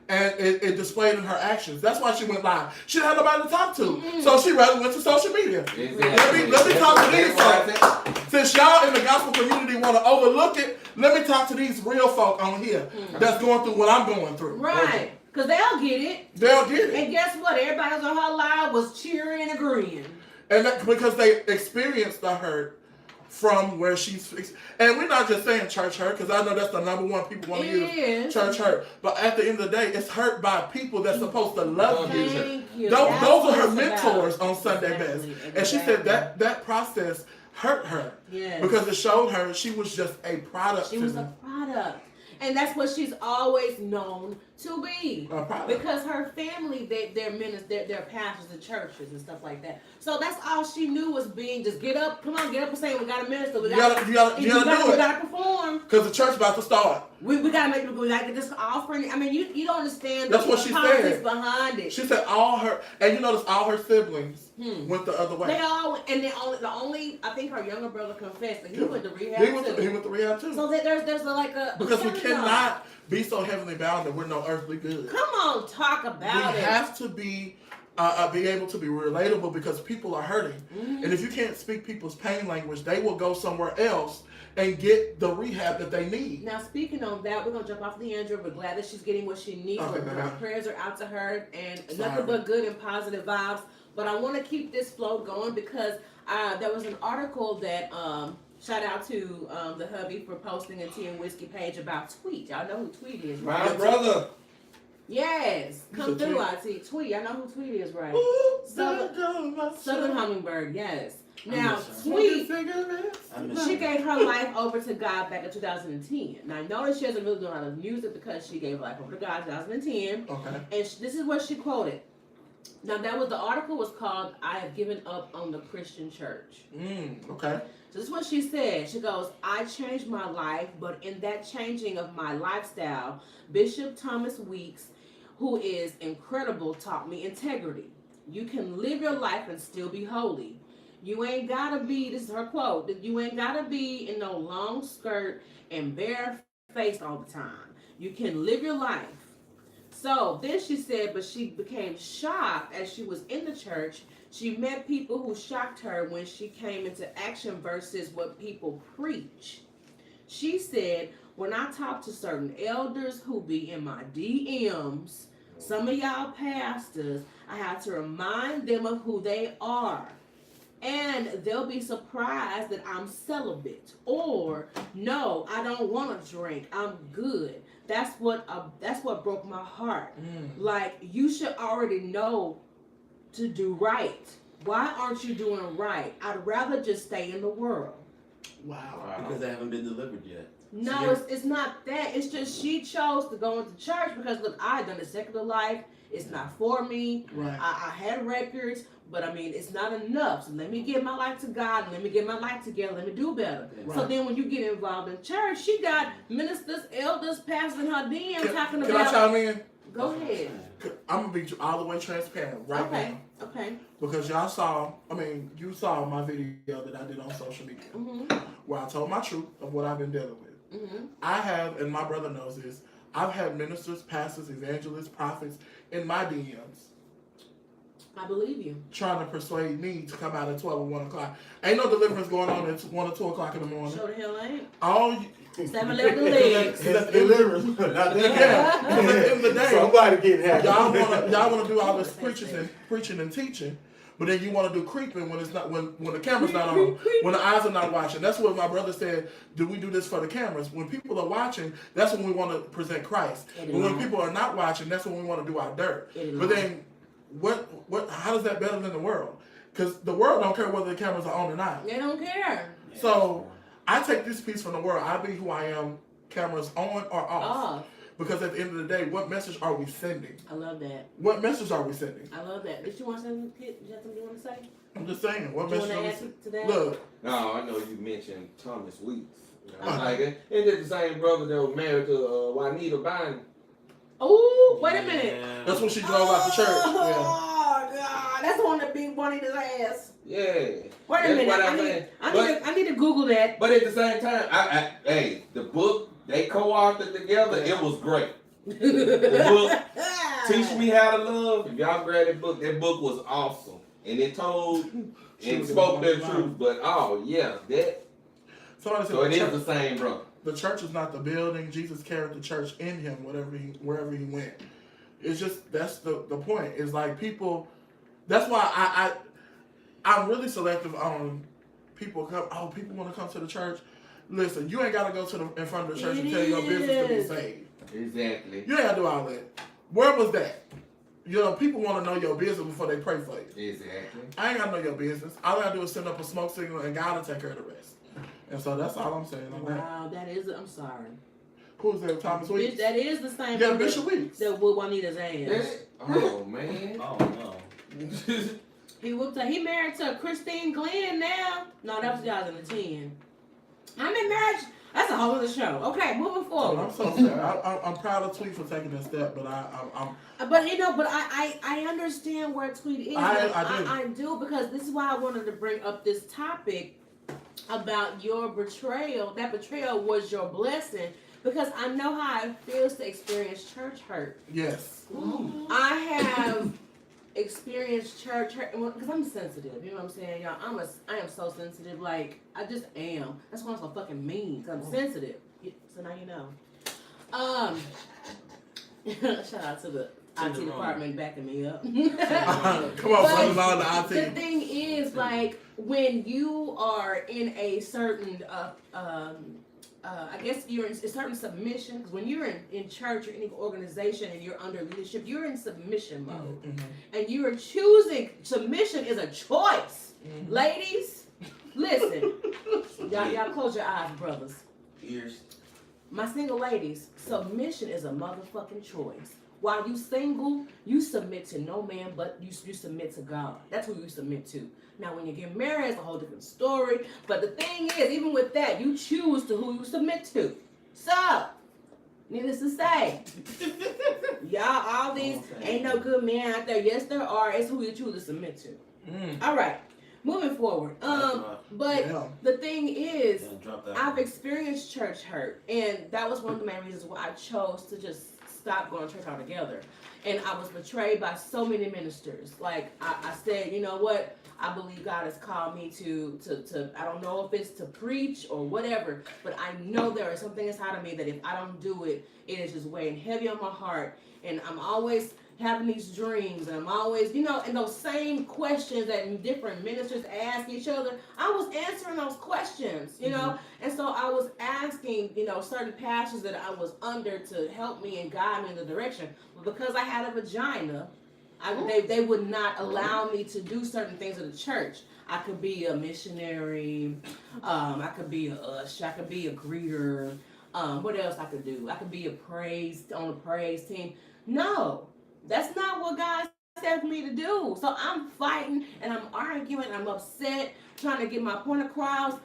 And it displayed in her actions. That's why she went live. She didn't have nobody to talk to. So she rather went to social media. Exactly. Let me talk to these folks. Since y'all in the gospel community want to overlook it, let me talk to these real folk on here that's going through what I'm going through. Right. Because they'll get it. They'll get it. And guess what? Everybody on her live was cheering and agreeing. And that, because they experienced the hurt from where she's, and we're not just saying church hurt, because I know that's the number one people want to use, church hurt. But at the end of the day, it's hurt by people that's supposed to love you. Thank you. Those are her what it's mentors about. on Sunday Best. Exactly. And she said that process hurt her. Yes. Because it showed her she was just a product. She was a product. And that's what she's always known to be. A product. Because her family, they're ministers, they're pastors of churches and stuff like that. So that's all she knew was being just get up, come on, get up and say we got a minister. We gotta You gotta do it. We gotta perform. Because the church about to start. We gotta make people, we gotta get this offering. I mean, you don't understand That's the what she politics said. behind it. She said all her, and you notice all her siblings went the other way. They all, and the only, I think her younger brother confessed that he went to rehab He went to rehab too. So there's like a Because we cannot be so heavenly bound that we're no earthly good. Come on, talk about we it. have to be able to be relatable because people are hurting. And if you can't speak people's pain language, they will go somewhere else and get the rehab that they need. Now, speaking on that, we're going to jump off the Andrew. We're glad that she's getting what she needs. Okay, Our prayers are out to her and nothing but good and positive vibes. But I want to keep this flow going because there was an article that, shout out to the hubby for posting a Tea and Whiskey page about Tweet. Y'all know who Tweet is, right? My brother. Yes. Come You said through, Tweet? IT. Tweet. I know who Tweet is, right? Ooh, Southern Hummingbird, yes. Now, miss her. Tweet, I miss she her. gave her life over to God back in 2010. Now, I know that she hasn't really done a lot of music because she gave her life over to God in 2010. Okay. And this is what she quoted. Now, the article was called, I Have Given Up on the Christian Church. Okay. So this is what she said. She goes, I changed my life, but in that changing of my lifestyle, Bishop Thomas Weeks, who is incredible, taught me integrity. You can live your life and still be holy. You ain't gotta be, this is her quote, that you ain't gotta be in no long skirt and bare face all the time. You can live your life. So then she said, but she became shocked as she was in the church. She met people who shocked her when she came into action versus what people preach. She said, when I talk to certain elders who be in my DMs, some of y'all pastors, I have to remind them of who they are. And they'll be surprised that I'm celibate. Or, no, I don't want to drink. I'm good. That's what broke my heart. Like, you should already know to do right. Why aren't you doing right? I'd rather just stay in the world. Wow. Because they haven't been delivered yet. No, it's not that. It's just she chose to go into church because, look, I had done a secular life. It's not for me. Right. I had records, but I mean, it's not enough. So let me give my life to God. Let me get my life together. Let me do better. Right. So then when you get involved in church, she got ministers, elders, pastors in her DM talking Can I about. chime in? Go ahead. I'm going to be all the way transparent right now. Okay. Because you saw my video that I did on social media where I told my truth of what I've been dealing with. I have, and my brother knows this, I've had ministers, pastors, evangelists, prophets in my DMs. I believe you. Trying to persuade me to come out at 12 or 1 o'clock. Ain't no deliverance going on at 1 or 2 o'clock in the morning. Show the hell ain't. All you, 7-11 legs. It's deliverance. Not that. Yeah, because at the end of the day, Somebody getting happy. y'all wanna do all this preaching and teaching, but then you want to do creeping when it's not when the camera's not on, when the eyes are not watching. That's what my brother said. Do we do this for the cameras? When people are watching, that's when we want to present Christ. But when people are not watching, that's when we want to do our dirt. But then, what? How does that better than the world? Because the world don't care whether the cameras are on or not. They don't care. So I take this piece from the world. I be who I am, cameras on or off. Because at the end of the day, what message are we sending? I love that. What message are we sending? I love that. Did you want something? Did you have something you want to say? I'm just saying. What Do you message want are to we add to that? Look. No, I know you mentioned Thomas Weeks. Like, isn't it the same brother that was married to Juanita Bynum? Oh, wait a minute. Yeah. That's when she drove out the church. Yeah. Oh, God. That's the one that beat Juanita's ass. Yeah. Wait a That's minute. what I'm saying. I need to Google that. But at the same time, hey, the book they co-authored together, it was great. book, Teach Me How to Love. If y'all grab that book was awesome. And it told and spoke their truth. But that Somebody so it said is the same, bro. the church is not the building. Jesus carried the church in him, wherever he went. It's just that's the point. It's like people. That's why I'm really selective on people. People want to come to the church. Listen, you ain't got to go in front of the church and tell your business to be saved. Exactly. You ain't got to do all that. Where was that? People want to know your business before they pray for you. Exactly. I ain't got to know your business. All I got to do is send up a smoke signal and God will take care of the rest. And so that's all I'm saying on that. Wow, that is. I'm sorry. Who's that? Thomas Weeks? That is the same. Yeah, Bishop Weeks. That whoop Juanita's ass. Oh man. Oh no. He whooped her. He married to Christine Glenn now. No, that was 2010. I'm in marriage. That's a whole other show. Okay, moving forward. I'm so sorry. I'm proud of Tweet for taking that step, but I'm. But I understand where Tweet is. I do because this is why I wanted to bring up this topic about your betrayal. That betrayal was your blessing because I know how it feels to experience church hurt. Yes. I have experienced church hurt because I'm sensitive. You know what I'm saying, y'all? I am so sensitive. Like I just am. That's why I'm so fucking mean. Cause I'm sensitive. So now you know. Shout out to the IT department backing me up. Come on, brother, on the The IT. thing is, like, when you are in a certain, I guess you're in a certain submission. Because when you're in church or any organization and you're under leadership, you're in submission mode, and you are choosing. Submission is a choice, ladies. Listen, y'all close your eyes, brothers. Ears. My single ladies, submission is a motherfucking choice. While you single, you submit to no man, but you submit to God. That's who you submit to. Now, when you get married, it's a whole different story. But the thing is, even with that, you choose to who you submit to. So, needless to say, y'all, all these ain't no good men out there. Yes, there are. It's who you choose to submit to. All right, moving forward. But the thing is, I've experienced church hurt, and that was one of the main reasons why I chose to just stop going to church altogether. And I was betrayed by so many ministers. Like I said, you know what? I believe God has called me to I don't know if it's to preach or whatever, but I know there is something inside of me that if I don't do it, it is just weighing heavy on my heart. And I'm always having these dreams, and I'm always, and those same questions that different ministers ask each other, I was answering those questions, and so I was asking, certain pastors that I was under to help me and guide me in the direction. But because I had a vagina, they would not allow me to do certain things in the church. I could be a missionary, I could be a usher, I could be a greeter, what else I could do? I could be on a praise team. No. That's not what God said for me to do. So I'm fighting and I'm arguing. I'm upset, trying to get my point across.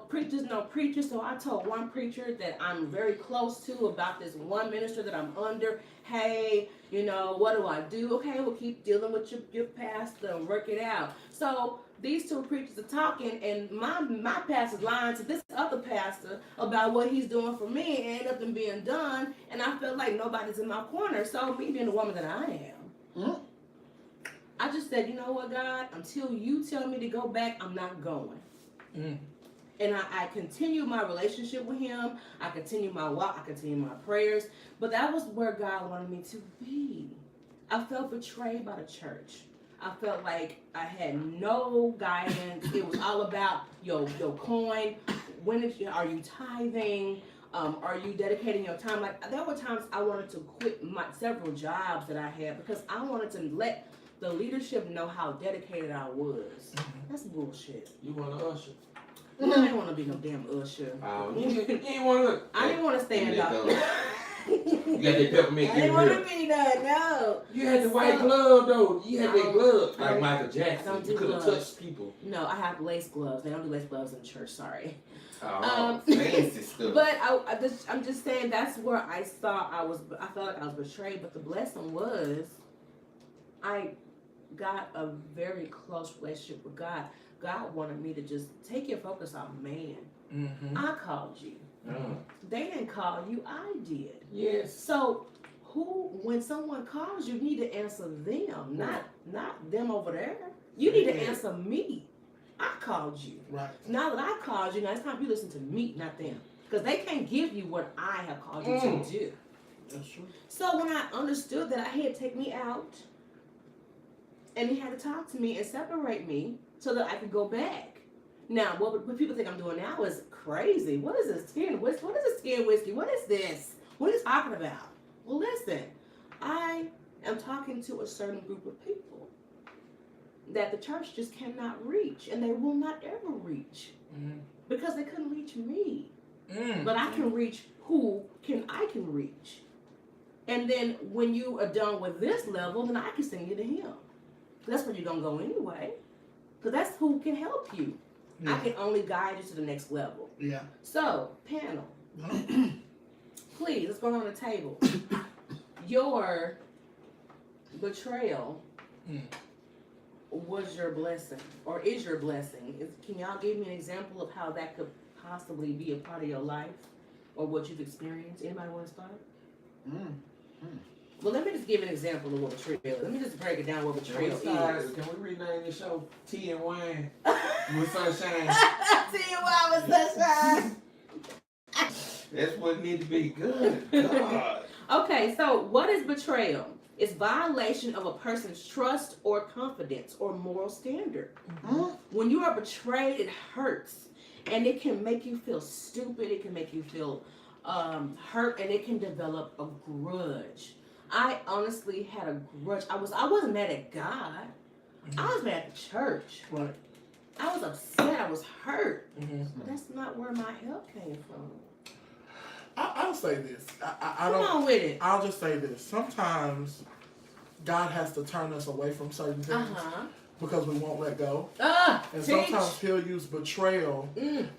Preachers know preachers. So I told one preacher that I'm very close to about this one minister that I'm under. Hey, what do I do? Okay, we'll keep dealing with your pastor and work it out. So these two preachers are talking, and my pastor's lying to this other pastor about what he's doing for me, and ain't nothing being done, and I felt like nobody's in my corner. So me being the woman that I am, I just said, you know what, God, until you tell me to go back, I'm not going. And I continue my relationship with him. I continue my walk. I continue my prayers. But that was where God wanted me to be. I felt betrayed by the church. I felt like I had no guidance. It was all about your coin. Are you tithing? Are you dedicating your time? Like, there were times I wanted to quit my several jobs that I had because I wanted to let the leadership know how dedicated I was. That's bullshit. You want to usher? I didn't want to be no damn usher. You didn't want to. I didn't want to stand up. You got that peppermint. I didn't want to be that, no. You had the white glove, though. You had that glove. Like Michael I Jackson. don't do You could have gloves. touched people. No, I have lace gloves. They don't do lace gloves in church, sorry. Fancy stuff. But I'm just saying that's where I felt like I was betrayed. But the blessing was I got a very close relationship with God. God wanted me to just take your focus off man. I called you. They didn't call you, I did. Yes. So when someone calls you, you need to answer them, not them over there. You need to answer me. I called you. Right. Now that I called you, now it's time you listen to me, not them. Because they can't give you what I have called you to do. That's true. So when I understood that, I had to take me out, and he had to talk to me and separate me so that I could go back. Now, what people think I'm doing now is crazy. What is this skin whiskey? What is this skin whiskey? What is this? What are you talking about? Well, listen, I am talking to a certain group of people that the church just cannot reach, and they will not ever reach because they couldn't reach me. But I can reach who I can reach. And then when you are done with this level, then I can send you to him. That's where you're going to go anyway. Because that's who can help you. Yeah. I can only guide you to the next level. Yeah. So, panel, please, let's go around the table. Your betrayal was your blessing, or is your blessing. Can y'all give me an example of how that could possibly be a part of your life, or what you've experienced? Anybody want to start? Well, let me just give an example of what betrayal is. Let me just break it down what betrayal is. Can we rename the show Tea and Wine with Sunshine? Tea and Wine with Sunshine. That's what it need to be. Good God. Okay, so what is betrayal? It's violation of a person's trust or confidence or moral standard. When you are betrayed, it hurts. And it can make you feel stupid. It can make you feel hurt, and it can develop a grudge. I honestly had a grudge. I wasn't mad at God. I was mad at the church. Right. I was upset. I was hurt. But that's not where my help came from. I'll say this. I Come don't. on with it. I'll just say this. Sometimes God has to turn us away from certain things because we won't let go. And sometimes He'll use betrayal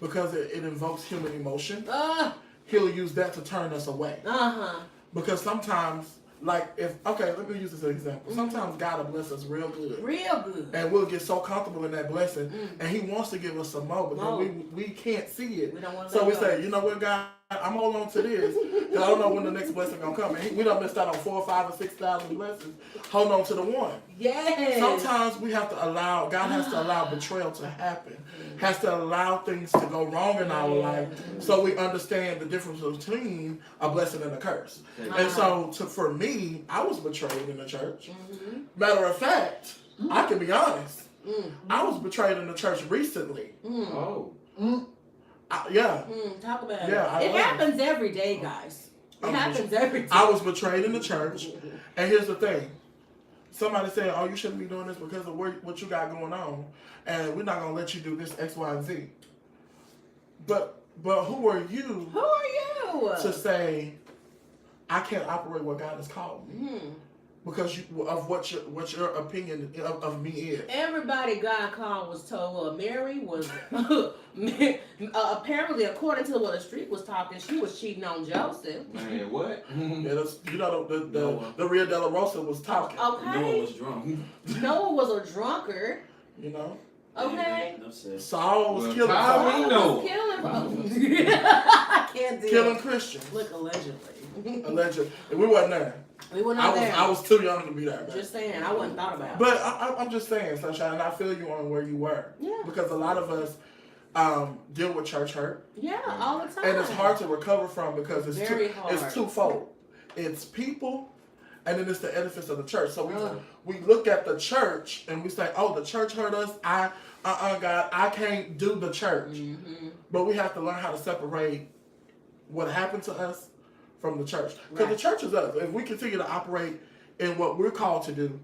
because it invokes human emotion. He'll use that to turn us away. Because sometimes, let me use this as an example. Sometimes God will bless us real good. Real good. And we'll get so comfortable in that blessing. And He wants to give us some more, but then we can't see it. We don't want to So we let go. say, you know what, God? I'm holding on to this because I don't know when the next blessing gonna come. And we done missed out on 4, 5, or 6,000 blessings. Hold on to the one. Yes. Sometimes we have to allow, God has to allow betrayal to happen. Has to allow things to go wrong in our life so we understand the difference between a blessing and a curse. And so for me, I was betrayed in the church. Matter of fact, I can be honest. I was betrayed in the church recently. Talk about it. Yeah, It happens every day, guys. It happens every day. I was betrayed in the church. And here's the thing. Somebody said, oh, you shouldn't be doing this because of what you got going on. And we're not going to let you do this X, Y, and Z. But who are you? Who are you? To say, I can't operate what God has called me. Because of what your opinion of me is. Everybody God called was told Mary was apparently, according to what the street was talking, she was cheating on Joseph. Man, what? The Rio de la Rosa was talking. Okay. Noah was drunk. Noah was a drunkard. You know. Okay. Saul was killing Saul was killing folks. I can't do killing it. Christians. Look, allegedly. Allegedly. And we wasn't there. We were not there. I was too young to be there. Man. Just saying, I wasn't thought about. But I'm just saying, Sunshine, and I feel you on where you were. Yeah. Because a lot of us deal with church hurt. Yeah, all the time. And it's hard to recover from because Very hard. It's twofold. It's people, and then it's the edifice of the church. So we look at the church and we say, oh, the church hurt us. God, I can't do the church. But we have to learn how to separate what happened to us from the church. Because the church is us. If we continue to operate in what we're called to do,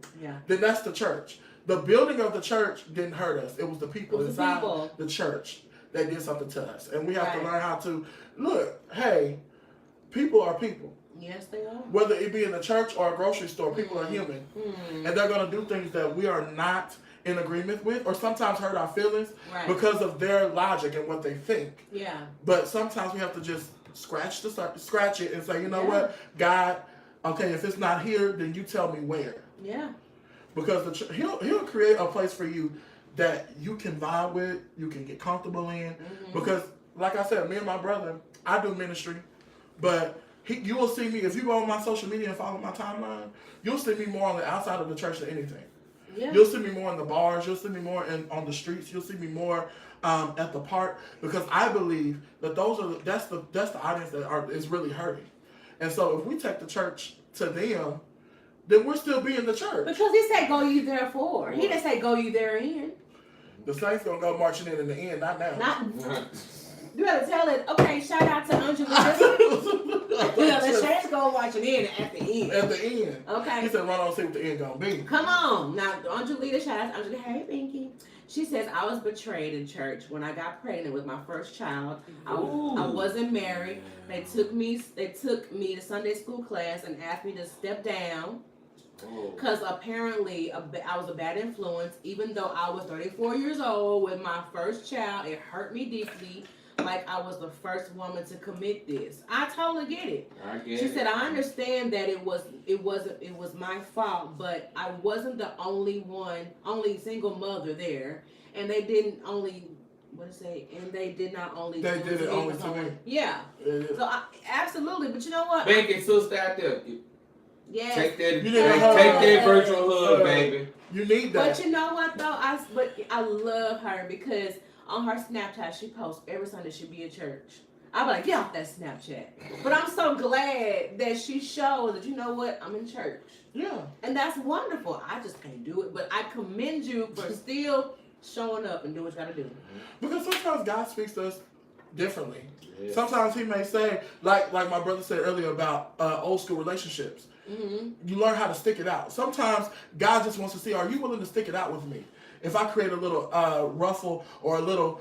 then that's the church. The building of the church didn't hurt us. It was the people inside the church that did something to us. And we have to learn how to, look, hey, people are people. Yes, they are. Whether it be in the church or a grocery store, people are human. And they're going to do things that we are not in agreement with, or sometimes hurt our feelings because of their logic and what they think. Yeah. But sometimes we have to just scratch it and say, you know what, God, okay, if it's not here, then you tell me where. Yeah. Because he'll create a place for you that you can vibe with, you can get comfortable in. Because, like I said, me and my brother, I do ministry, but You will see me, if you go on my social media and follow my timeline, you'll see me more on the outside of the church than anything. Yeah. You'll see me more in the bars. You'll see me more on the streets. You'll see me more at the park, because I believe that that's the audience that is really hurting. And so if we take the church to them, then we're still being the church. Because he said, "Go you therefore." He didn't say, "Go you therein." The Saints gonna go marching in the end, not now. Not. You better tell it. Okay, shout out to Angelina. The Saints go watching in at the end. At the end. Okay. He said, "Run on, see what the end gonna be." Come on. Now, Angelina, shout out to Angelina. Hey, Pinky. She says, I was betrayed in church when I got pregnant with my first child. I wasn't married. They took me to Sunday school class and asked me to step down because apparently I was a bad influence. Even though I was 34 years old with my first child, it hurt me deeply. Like I was the first woman to commit this. I totally get it. She said, I understand that it was my fault, but I wasn't the only single mother there, and they did not only They did it only to me. Yeah. So absolutely, but you know what? Becky, sister out there. Yes. Take that that virtual hug, baby. You need that. But you know what though? I love her because on her Snapchat she posts every Sunday she be at church. I be like, get off that Snapchat. But I'm so glad that she shows that, you know what, I'm in church. Yeah. And that's wonderful. I just can't do it. But I commend you for still showing up and doing what you gotta do. Because sometimes God speaks to us differently. Yeah. Sometimes he may say, like my brother said earlier about old school relationships. Mm-hmm. You learn how to stick it out. Sometimes God just wants to see, are you willing to stick it out with me? If I create a little ruffle or a little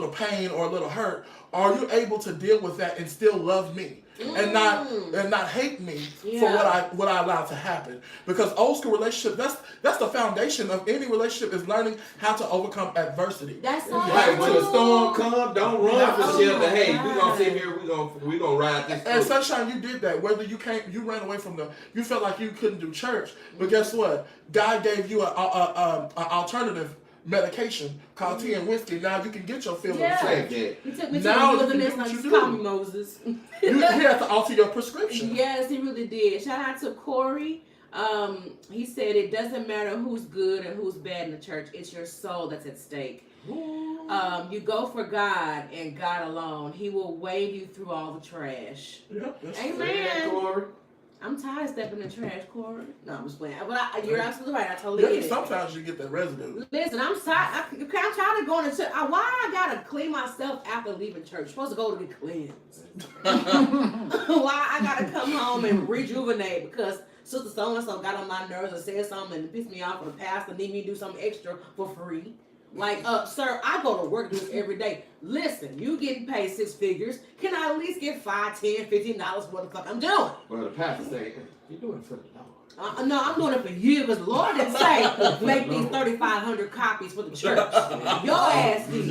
pain or a little hurt, are you able to deal with that and still love me and not hate me for what I allowed to happen? Because old school relationship, that's the foundation of any relationship, is learning how to overcome adversity. That's so Right, when the true. storm comes, don't run for Oh shelter. my Hey, God. we gonna sit here. We gonna ride this. And through. Sunshine, you did that. Whether you ran away from you felt like you couldn't do church. But guess what? God gave you an alternative medication called tea and whiskey. Now you can get your fill of Yeah. church. He took me to Now the you can wilderness do what and you just do. call me Moses. You have to alter your prescription. Yes, he really did. Shout out to Corey. He said it doesn't matter who's good and who's bad in the church. It's your soul that's at stake. You go for God and God alone. He will wade you through all the trash. Yep, that's Amen. Corey. I'm tired of stepping in the trash, Corey. No, I'm just playing. But you're absolutely right. I totally Yeah, get it. sometimes you get that residue. Listen, I'm tired. I'm tired of going to church. Why I gotta clean myself after leaving church? I'm supposed to go to get cleansed. Why I gotta come home and rejuvenate because Sister So-and-so got on my nerves or said something and pissed me off, or the pastor need me to do something extra for free. Like, sir, I go to work this every day. Listen, you getting paid 6 figures. Can I at least get $5, $10, $15 for what the fuck I'm doing? Well, the pastor say, "You doing it for the Lord." No, I'm doing it for you because the Lord didn't say make these 3,500 copies for the church. Your ass did.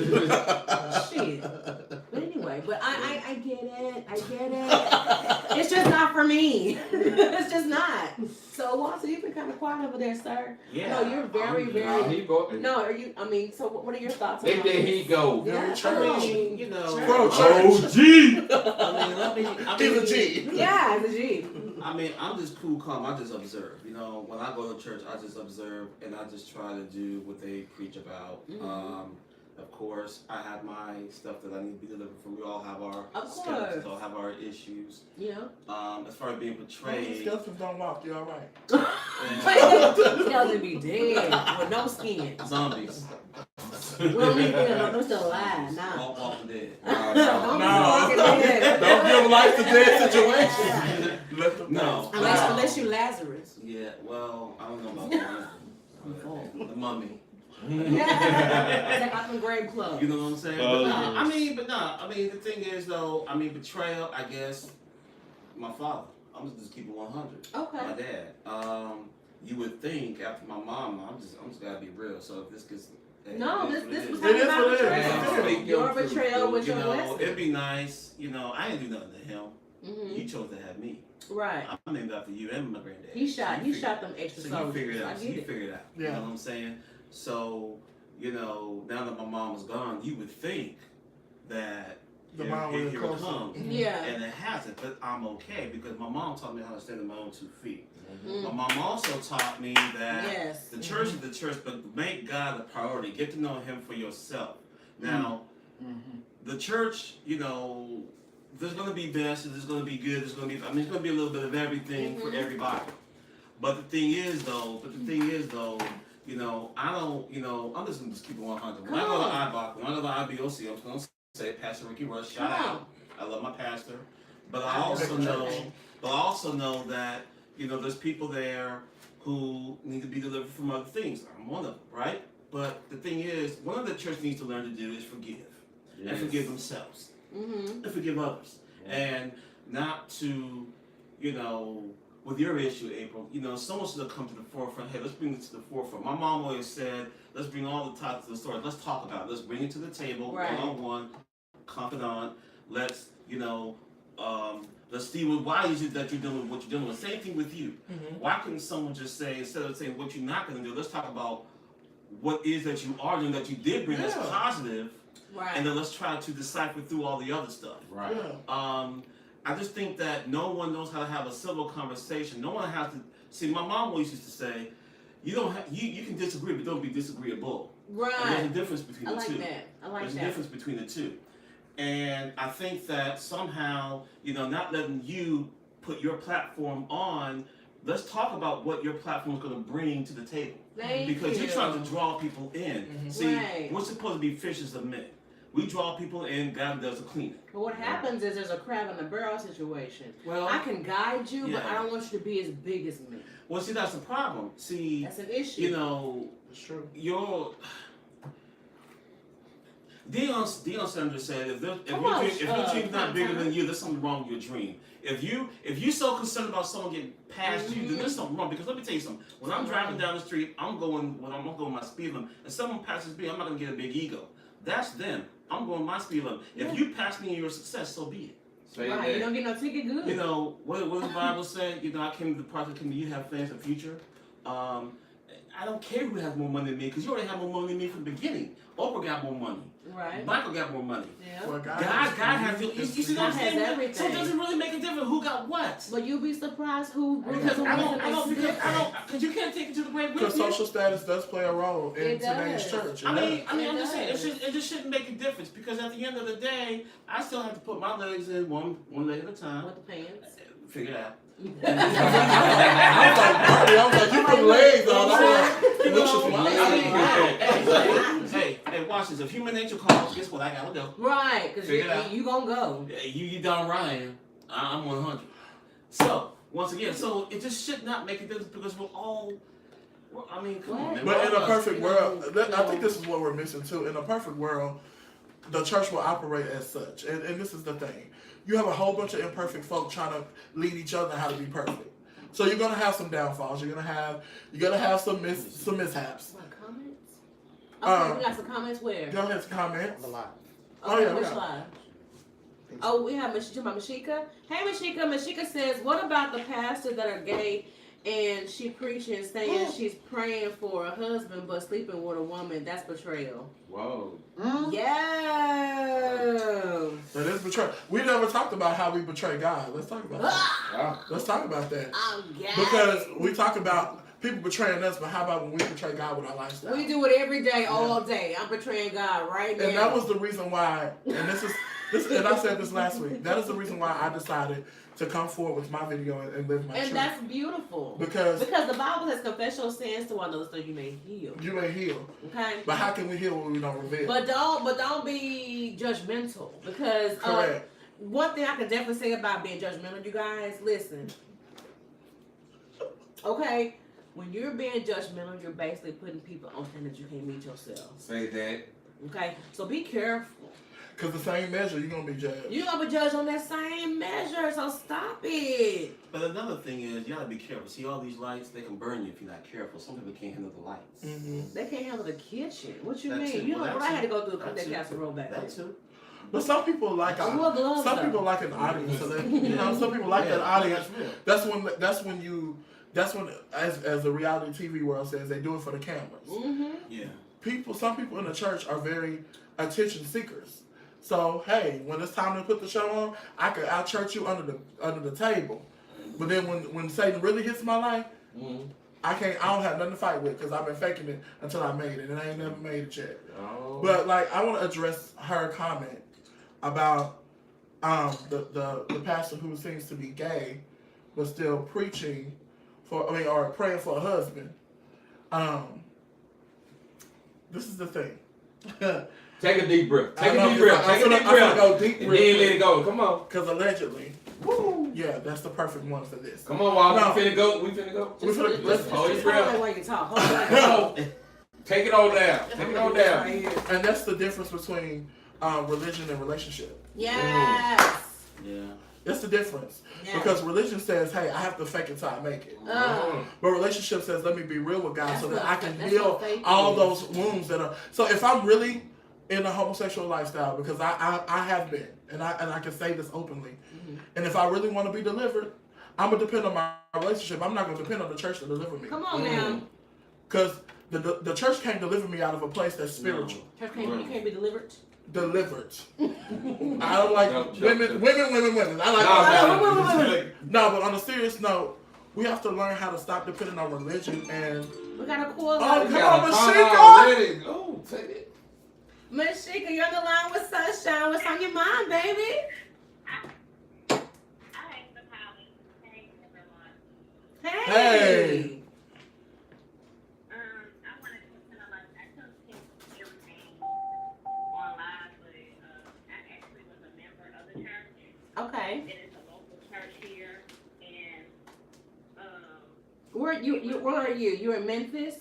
Shit. But anyway, I get it. I get it. It's just not for me. It's just not. So Walter, you've been kind of quiet over there, sir. Yeah. No, you're very, No, very. he go. No, are you? I mean, so what are your thoughts? There he go. Very Yeah. church. I mean, you know, Bro, Oh, church. gee. I He's mean, a G. Yeah, it's a G. I mean, I'm just cool, calm. I just observe. You know, when I go to church, I just observe and I just try to do what they preach about. Mhm. Of course, I have my stuff that I need to be delivered from. We all have our Of skeletons, course. all have our issues. You know. As far as being betrayed, Skeletons don't walk. You're all right. Skeleton be dead with no skin. zombies, We don't need them still alive. Nah. all Walking Dead. Don't No. be walking dead. Don't give life to dead situation. Let them No. Unless you Lazarus. Yeah, well, I don't know about that. The mummy. Take off some grave clothes. You know what I'm saying? Oh, But I mean, the thing is though, betrayal, I guess, my father. I'm just keep it 100. Okay. My dad. You would think after my mom, I'm just gotta be real. So if this gets, No, it is this was what it is. It is talking what it about is. betrayal. Your betrayal was You your know, blessing. it'd be nice. You know, I didn't do nothing to him. Mhm. You chose to have me. Right. I'm named after you and my granddad. He So shot you them extra So you soldiers. figured it I out. get it. You Yeah. know what I'm saying? So, you know, now that my mom is gone, you would think that, The here, mom here, with here the it close. comes. Yeah. And it hasn't, but I'm okay because my mom taught me how to stand on my own 2 feet. Mm. My mom also taught me that Yes. the church is the church, but make God the priority. Get to know Him for yourself. Now, the church, you know, there's going to be best, there's going to be good, there's going to be, it's going to be a little bit of everything for everybody. But the thing is, though, you know, I don't, you know, I'm just going to keep it 100. When I go to IBOC, when I go to IBOC, I'm going to say Pastor Ricky Rush, shout out. I love my pastor. But I also know that, you know, there's people there who need to be delivered from other things. I'm one of them, right? But the thing is, one of the church needs to learn to do is forgive. And forgive themselves. And forgive others. And not to, you know, with your issue, April, you know, someone should have come to the forefront. Hey, let's bring it to the forefront. My mom always said, let's bring all the topics of the story. Let's talk about it. Let's bring it to the table, one-on-one, confidant. Let's, you know, let's see why is it that you're doing what you're doing. The same thing with you. Why couldn't someone just say, instead of saying what you're not going to do, let's talk about what is that you are doing that you did bring that's positive, and then let's try to decipher through all the other stuff. Right. I just think that no one knows how to have a civil conversation. No one has to see. My mom always used to say, "You don't have, you can disagree, but don't be disagreeable." Right. And there's a difference between the two. I like There's that. a difference between the two. And I think that somehow, you know, not letting you put your platform on, let's talk about what your platform is going to bring to the table. Because you're trying to draw people in. See, we're supposed to be fishers of men. We draw people in, God does the cleaning. But what happens is there's a crab in the barrel situation. Well, I can guide you, but I don't want you to be as big as me. Well, see, that's the problem. See, that's an issue. You know, it's true. Deion Sanders said, if your dream's not bigger than you, there's something wrong with your dream. If you're so concerned about someone getting past you, then there's something wrong. Because let me tell you something. When I'm driving down the street, I'm going my speed limit, and someone passes me, I'm not gonna get a big ego. That's them. I'm going my speed limit. If you pass me in your success, so be it. You don't get no ticket, good. You know what the Bible said. You know, I came to the prophet. You have plans for the future. I don't care who has more money than me, because you already have more money than me from the beginning. Oprah got more money. Right. Michael got more money. Yeah. Well, God has you see what I'm saying? Everything. So it doesn't really make a difference who got what. But you'll be surprised who. Because you can't take it to the grave with you. Because social status does play a role in today's church. I'm just saying, it just shouldn't make a difference, because at the end of the day, I still have to put my legs in one leg at a time. With the pants. Figure it out. I was like, you put legs on. Hey, watch this. If human nature calls, guess what? I gotta go. Right, because you gonna go. You done Ryan. I'm 100. So, once again, it just should not make a difference, because we're all, I mean, come on, man. But in a perfect world, I think this is what we're missing too. In a perfect world, the church will operate as such. And this is the thing. You have a whole bunch of imperfect folk trying to lead each other how to be perfect. So you're gonna have some downfalls. You're gonna have some mishaps. What, comments? Okay, we got some comments where? Go ahead, comments. The live. Okay, which live? Oh, we have Mashika. Hey, Mashika. Mashika says, what about the pastors that are gay and she preaching saying she's praying for a husband but sleeping with a woman? That's betrayal. Whoa. Yeah. That is betrayal. We never talked about how we betray God. Let's talk about that. Let's talk about that. Oh, yeah. Because we talk about people betraying us, but how about when we betray God with our lifestyle? We do it every day, all day. I'm betraying God right now. And that was the reason why, and this, and I said this last week, that is the reason why I decided to come forward with my video and live my truth. And that's beautiful. Because the Bible says confess your sins to one another so you may heal. You may heal. Okay. But how can we heal when we don't reveal? But don't be judgmental, because one thing I can definitely say about being judgmental, you guys, listen. Okay, when you're being judgmental, you're basically putting people on things that you can't meet yourself. Say that. Okay, so be careful. Because the same measure, you're going to be judged. You're going to be judged on that same measure, so stop it. But another thing is, you got to be careful. See, all these lights, they can burn you if you're not careful. Some people can't handle the lights. Mm-hmm. They can't handle the kitchen. What you That mean? too. You know Well, what I had to go through to cook that too. casserole back That then. too. But some people like I love gloves, some though. people like an audience. So that, you know, some people like that audience. That's when as the reality TV world says, they do it for the cameras. Mm-hmm. Yeah. Some people in the church are very attention seekers. So hey, when it's time to put the show on, I could out church you under the table. But then when Satan really hits my life, I don't have nothing to fight with because I've been faking it until I made it, and I ain't never made it yet. Oh. But like, I want to address her comment about the pastor who seems to be gay, but still preaching or praying for a husband. This is the thing. Take a deep breath. I'm gonna go deep And breath. then let it go. Come on. Because allegedly, yeah, that's the perfect one for this. Come on, Walker. No. We finna go. Let's hold your Hold breath. on while you talk. Hold on. Take it on down. Take it on down. Right here. And that's the difference between religion and relationship. Yes. Yeah. That's the difference. Yes. Because religion says, hey, I have to fake it till I make it. But relationship says, let me be real with God That's so that what- I can that's heal what faith all is. those wounds that are. So if I'm really in a homosexual lifestyle, because I have been, and I can say this openly, and if I really want to be delivered, I'm going to depend on my relationship. I'm not going to depend on the church to deliver me. Come on now. Because the church can't deliver me out of a place that's spiritual. Church you can't be delivered. Delivered. I don't like women. I like No, but on a serious note, we have to learn how to stop depending on religion and. We got a call. Oh, You come on, got a call Mashika! already. Go, take it. Mashika, you're on the line with Sunshine. What's on your mind, baby? Hey. I wanted to kind of like, I couldn't see everything online, but I actually was a member of the church. Okay. It is a local church here, and Where are you? You're in Memphis?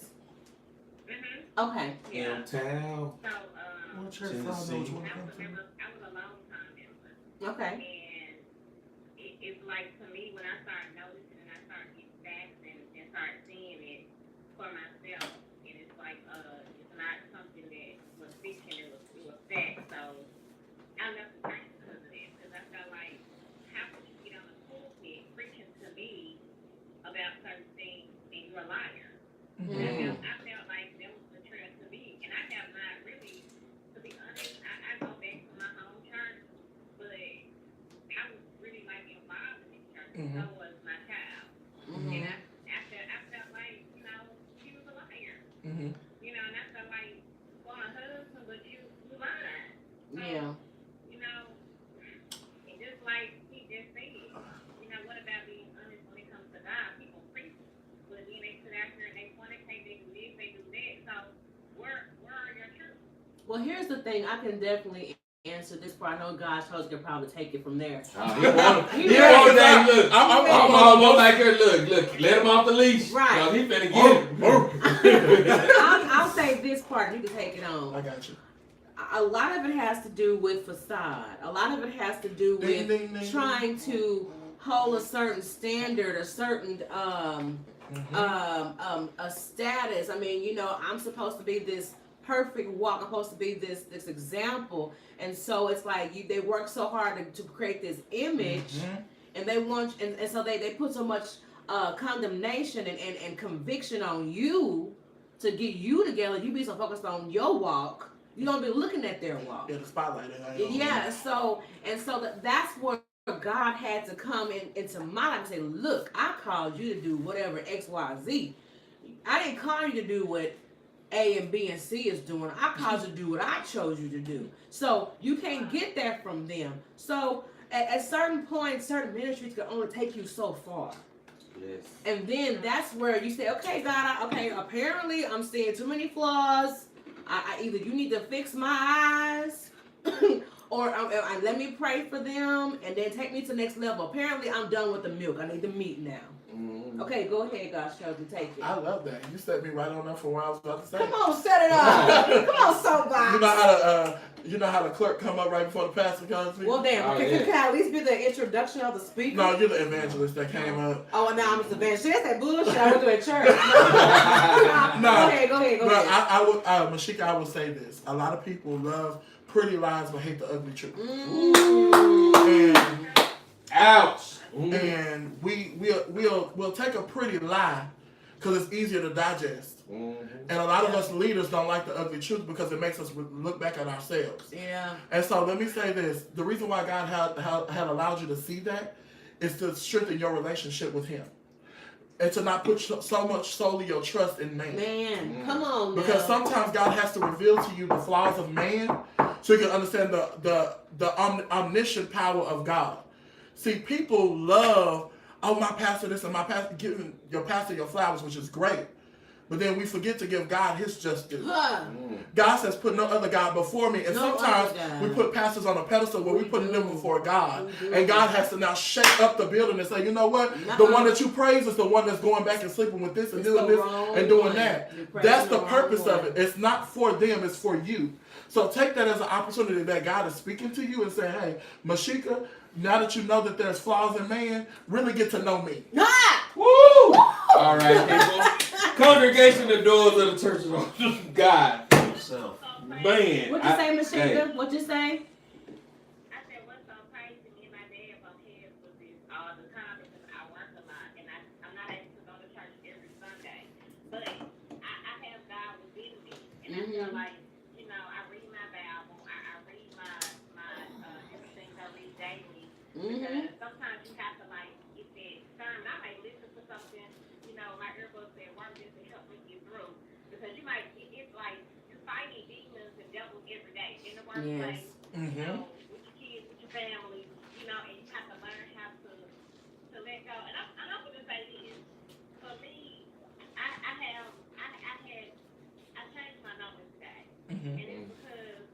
Okay. yeah. Downtown. So What church Tennessee. I was a long time member, Okay. and it's like to me when I started noticing and I started getting facts and started seeing it for myself, and it's like it's not something that was fiction, it was fact. So I left the church because of that, because I felt like how could you get on the pulpit preaching to me about certain things and you're a liar? I felt like that was betrayal to me, and I have not really, to be honest, I go back to my home church, but I was really like involved in this church. So was my child, and I felt like she was a liar, and I felt like for my husband, but you lied. So, Yeah. and just like he just said, what about being honest when it comes to God? People preach, but then they sit out here and they fornicate, they do this, they do that. So where are your truths? Well, here's the thing. I can definitely answer this part. I know God's host can probably take it from there. He want He that. Look, I'm I'm almost like her. Look, let him off the leash. Right. No, he finna get it. I'll say this part. You can take it on. I got you. A lot of it has to do with facade. A lot of it has to do with Ding, ding, ding, trying to hold a certain standard, a certain a status. I mean, I'm supposed to be this perfect walk. I'm supposed to be this example, and so it's like they work so hard to create this image, and they want and so they put so much condemnation and conviction on you to get you together. You be so focused on your walk. You don't be looking at their walk. Yeah, the spotlight. Yeah, so that's where God had to come into my life and say, look, I called you to do whatever X, Y, Z. I didn't call you to do what A and B and C is doing. I called you to do what I chose you to do. So you can't get that from them. So at certain points, certain ministries can only take you so far. Yes. And then that's where you say, okay, God, apparently I'm seeing too many flaws. I either you need to fix my eyes or let me pray for them and then take me to the next level. Apparently I'm done with the milk. I need the meat now. Okay, go ahead, God's chosen, take it. I love that. You set me right on up for what I was about to say. Come on, set it up. Come on, soapbox. You know how the clerk come up right before the pastor comes to you? Well, damn. Oh, Can I at least be the introduction of the speaker? No, you're the evangelist that came up. Oh, and now I'm the evangelist. That's that bullshit I went to at church. No. Go ahead. But I would, Mashika, I will say this. A lot of people love pretty lies but hate the ugly truth. And Ouch. and we'll take a pretty lie because it's easier to digest. Mm-hmm. And a lot of us leaders don't like the ugly truth because it makes us look back at ourselves. Yeah. And so let me say this. The reason why God had allowed you to see that is to strengthen your relationship with him. And to not put so much solely your trust in man. Man, come on. Because now. sometimes God has to reveal to you the flaws of man so you can understand the omniscient power of God. See, people love, oh, my pastor this and my pastor, giving your pastor your flowers, which is great. But then we forget to give God his just due. Huh. God says, put no other God before me. And No sometimes other God. we put pastors on a pedestal where we put them before God. We do. And God has to now shake up the building and say, you know what? Nuh-uh. The one that you praise is the one that's going back and sleeping with this and It's doing the this wrong and doing one. that. You're praising That's the wrong purpose of one. it. It's not for them, it's for you. So take that as an opportunity that God is speaking to you and say, hey, Mashika, now that you know that there's flaws in man, really get to know me. Ah! Woo! All right, people. Congregation, the doors of the church of God. Yourself. Man. What you say, Mashika? Hey. What you say? I said, what's so crazy, me and my dad bump heads with this all the time because I work a lot and I'm not able to go to church every Sunday. But I have God within me. And I feel like, you know, I read my Bible, I read my everything I read daily. Because sometimes you have to like get that sermon. I might listen to something, you know, my earbuds at work just to help me get through. Because you might, it's like you're fighting demons and devils every day in the workplace. You know, with your kids, with your family, you know, and you have to learn how to let go. And I'm going to say this, for me, I changed my numbers today. And it's because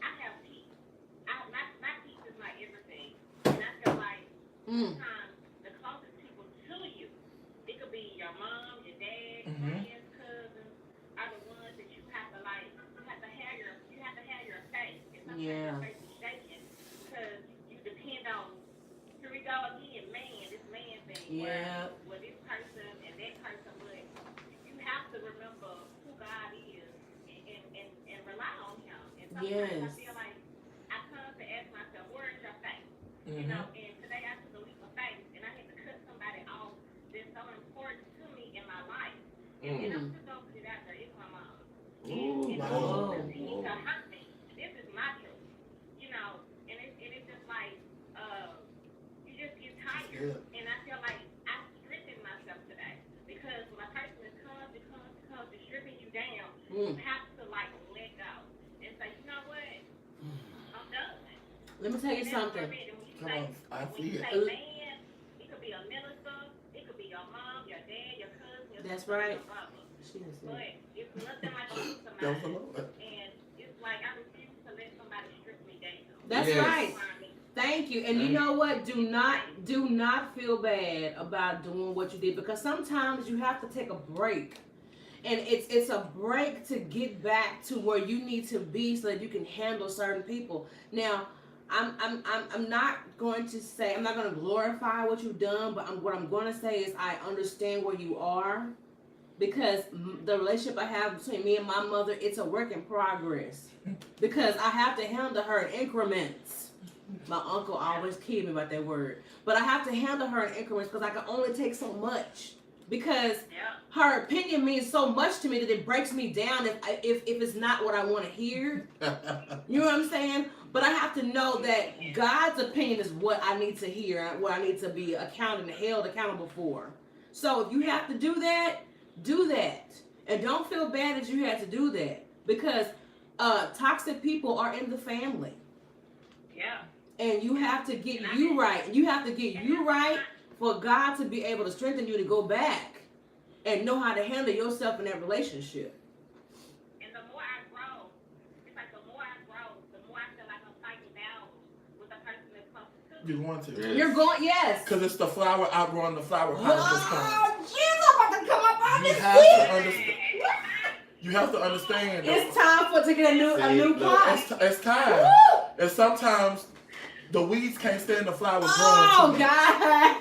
I have peace. My peace is my everything. And I feel like sometimes the closest people to you, it could be your mom, your dad, friends, cousins, are the ones that you have to like, you have to have your faith. And sometimes your faith is shaken because you depend on, here we go again, this man thing. Yeah. Where this person and that person, but you have to remember who God is and rely on him. And sometimes I feel like I come to ask myself, where is your faith? You know, and today I took a leap of faith and I had to cut somebody off that's so important to me in my life. And I'm just gonna put it out there, it's my mom. And wow. continue to hurt me. This is my truth. You know, and it's just like you just get tired. And I feel like I strengthened myself today. Because when a person comes to stripping you down, you have to like let go and say, you know what? I'm done. Let me tell you something. Come on, I When see you it. say man, it could be a minister, it could be your mom, your dad, your cousin, your That's sister, right. your brother. She didn't say But it. it's nothing like a peace of That was the mind. Lord. And it's like I refuse to let somebody strip me down. That's Yes. right. Thank you. And you know what? Do not feel bad about doing what you did, because sometimes you have to take a break. And it's a break to get back to where you need to be so that you can handle certain people. Now, I'm not going to say, I'm not going to glorify what you've done, but what I'm going to say is I understand where you are, because the relationship I have between me and my mother, it's a work in progress, because I have to handle her in increments. My uncle always kidded me about that word, but I have to handle her in increments because I can only take so much, because her opinion means so much to me that it breaks me down if it's not what I want to hear. You know what I'm saying? But I have to know that God's opinion is what I need to hear, what I need to be held accountable for. So if you have to do that, do that. And don't feel bad that you had to do that, because toxic people are in the family. Yeah. And you have to get you right. You have to get you right for God to be able to strengthen you to go back and know how to handle yourself in that relationship. And the more I grow, it's like the more I grow, the more I feel like I'm fighting battles with the person that's closest to me. You're going to. Yes. You're going, yes. Because it's the flower outgrowing the flower pot at this point. Oh, Jesus, I'm about to come up on You this have to seat. understand. You have to understand. It's time to get a new pot. It's time. Woo! And sometimes the weeds can't stand the flowers growing. Oh, too. God.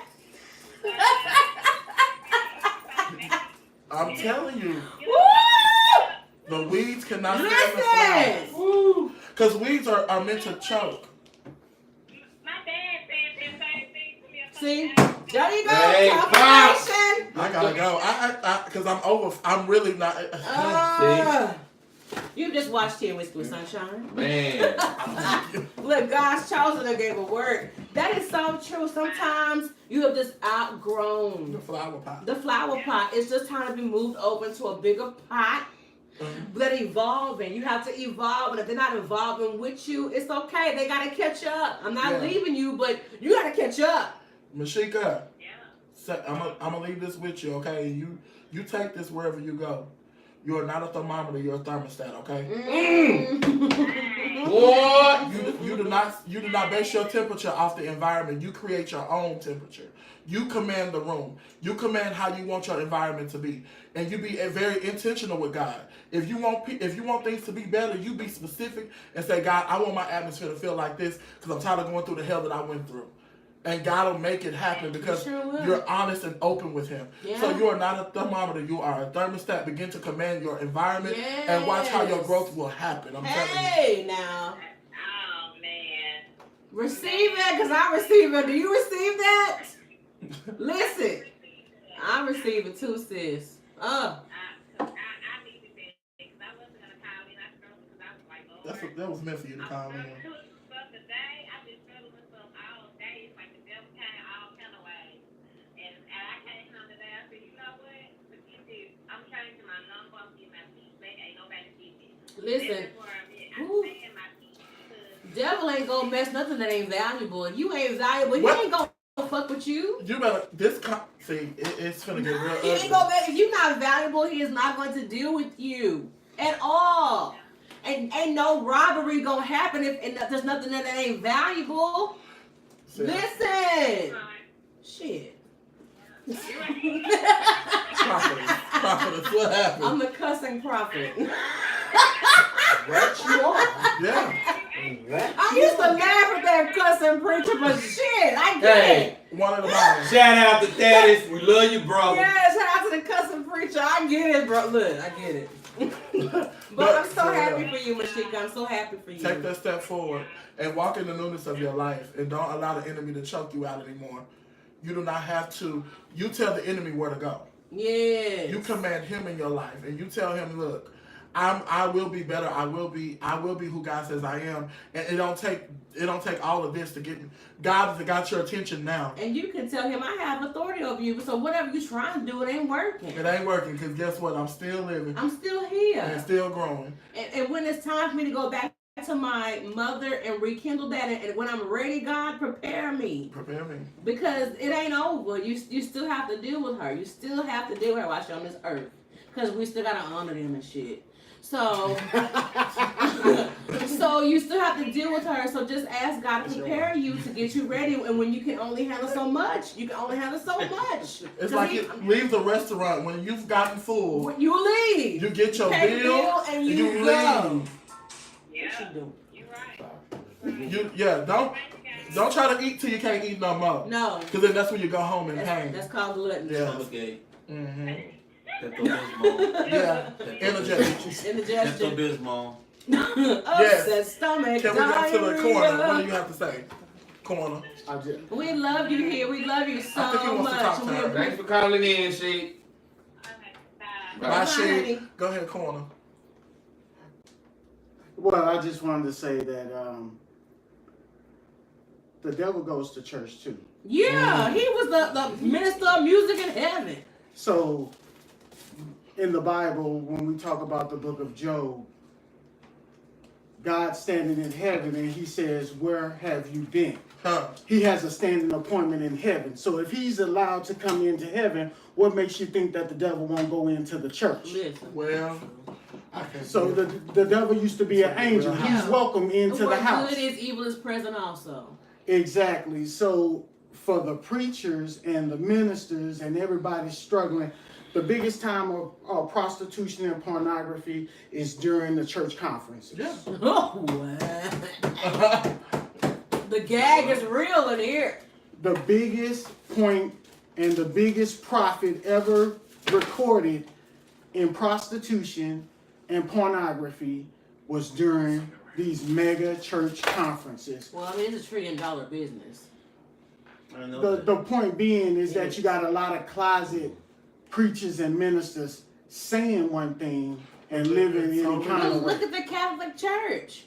I'm telling you, Woo! the weeds cannot stand the flowers. Listen. Because weeds are meant to choke. My dad said the same thing to me. See, there you go. Hey, Confirmation. I gotta go. Because I'm over. I'm really not. You just watched Tea and Whiskey with Sunshine. Man. Look, God's chosen her gave a word. That is so true. Sometimes you have just outgrown The flower pot. the flower pot. It's just time to be moved over into a bigger pot. But evolving, you have to evolve, and if they're not evolving with you, it's okay. They gotta catch up. I'm not leaving you, but you gotta catch up. Mashika, Yeah. I'm gonna leave this with you, okay? You take this wherever you go. You are not a thermometer. You're a thermostat, okay? What? You do not base your temperature off the environment. You create your own temperature. You command the room. You command how you want your environment to be, and you be very intentional with God. If you want things to be better, you be specific and say, God, I want my atmosphere to feel like this because I'm tired of going through the hell that I went through. And God will make it happen because you're honest and open with Him. Yeah. So you are not a thermometer. You are a thermostat. Begin to command your environment and watch how your growth will happen. I'm telling you. Hey, now. Oh man. Receive it, because I receive it. Do you receive that? Listen, I receive it too, sis. I needed that because I wasn't gonna call in. I struggled because I was like, Lord. That was meant for you to call in. But today I've been struggling with stuff all day. It's like the devil came all kind of ways, and I came home today. I said, you know what? Forget this. I'm changing my number. I'm getting my peace back. Ain't nobody get it. Listen. That's where I'm at. I'm saying my peace because Devil ain't gonna mess nothing that ain't valuable. If you ain't valuable, he ain't gonna fuck with you. You better it's finna get real He ain't ugly. gonna if you're not valuable, he is not going to deal with you at all. And ain't no robbery gonna happen if there's nothing that ain't valuable. See, Listen. Shit. prophetess, what happened? I'm the cussing prophet. Right you are. Yeah. Right I used to laugh at that cussing preacher, but shit, I get Hey. it. One of the bottom. Shout out to Thaddeus. We love you, brother. Yeah, shout out to the cussing preacher. I get it, bro. Look, I get it. But I'm so happy for you, Mashika. I'm so happy for you. Take that step forward and walk in the newness of your life and don't allow the enemy to choke you out anymore. You do not have to. You tell the enemy where to go. Yeah. You command him in your life and you tell him, look, I will be better. I will be who God says I am. And it don't take all of this to get me. God has got your attention now. And you can tell him I have authority over you. So whatever you're trying to do, it ain't working. It ain't working because guess what? I'm still living I'm still here. and still growing. And when it's time for me to go back to my mother and rekindle that, and when I'm ready, God, prepare me. Prepare me. Because it ain't over. You still have to deal with her. You still have to deal with her while she's on this earth. Because we still got to honor them and shit. So, so you still have to deal with her. So just ask God to prepare you to get you ready. And when you can only handle so much, you can only handle so much. It's like you leave the restaurant when you've gotten full. When you leave. You get your Pay bill and you go. leave. yeah, What you do? you're right. Don't try to eat till you can't eat no more. No. Because then that's when you go home and hang. That's called gluttony. Yeah. Okay. Mm-hmm. Pepto-Bismol. Yeah. Energetic. Indigestion. Pepto-Bismol. Upset stomach. Can we go to the corner? What do Diarrhea. you have to say? Corner. We love you here. We love you so I think he wants to talk much. to We her. appreciate Thanks for calling in, Sheik. Okay, bye. Bye, Bye, Shea. honey. Go ahead, corner. Well, I just wanted to say that the devil goes to church too. Yeah, he was the minister of music in heaven. So, in the Bible, when we talk about the book of Job, God standing in heaven and he says, where have you been? Huh. He has a standing appointment in heaven. So if he's allowed to come into heaven, what makes you think that the devil won't go into the church? Listen. Well, I can't So see it. the devil used to be an angel. He's welcome into the house. Good is evil is present also. Exactly. So for the preachers and the ministers and everybody struggling, the biggest time of prostitution and pornography is during the church conferences. Yeah. Oh, wow. The gag is real in here. The biggest point and the biggest profit ever recorded in prostitution and pornography was during these mega church conferences. Well, I mean, it's a $1 trillion business. I know that. The point being is that you got a lot of closet preachers and ministers saying one thing and living any kind of way. Look at the Catholic Church.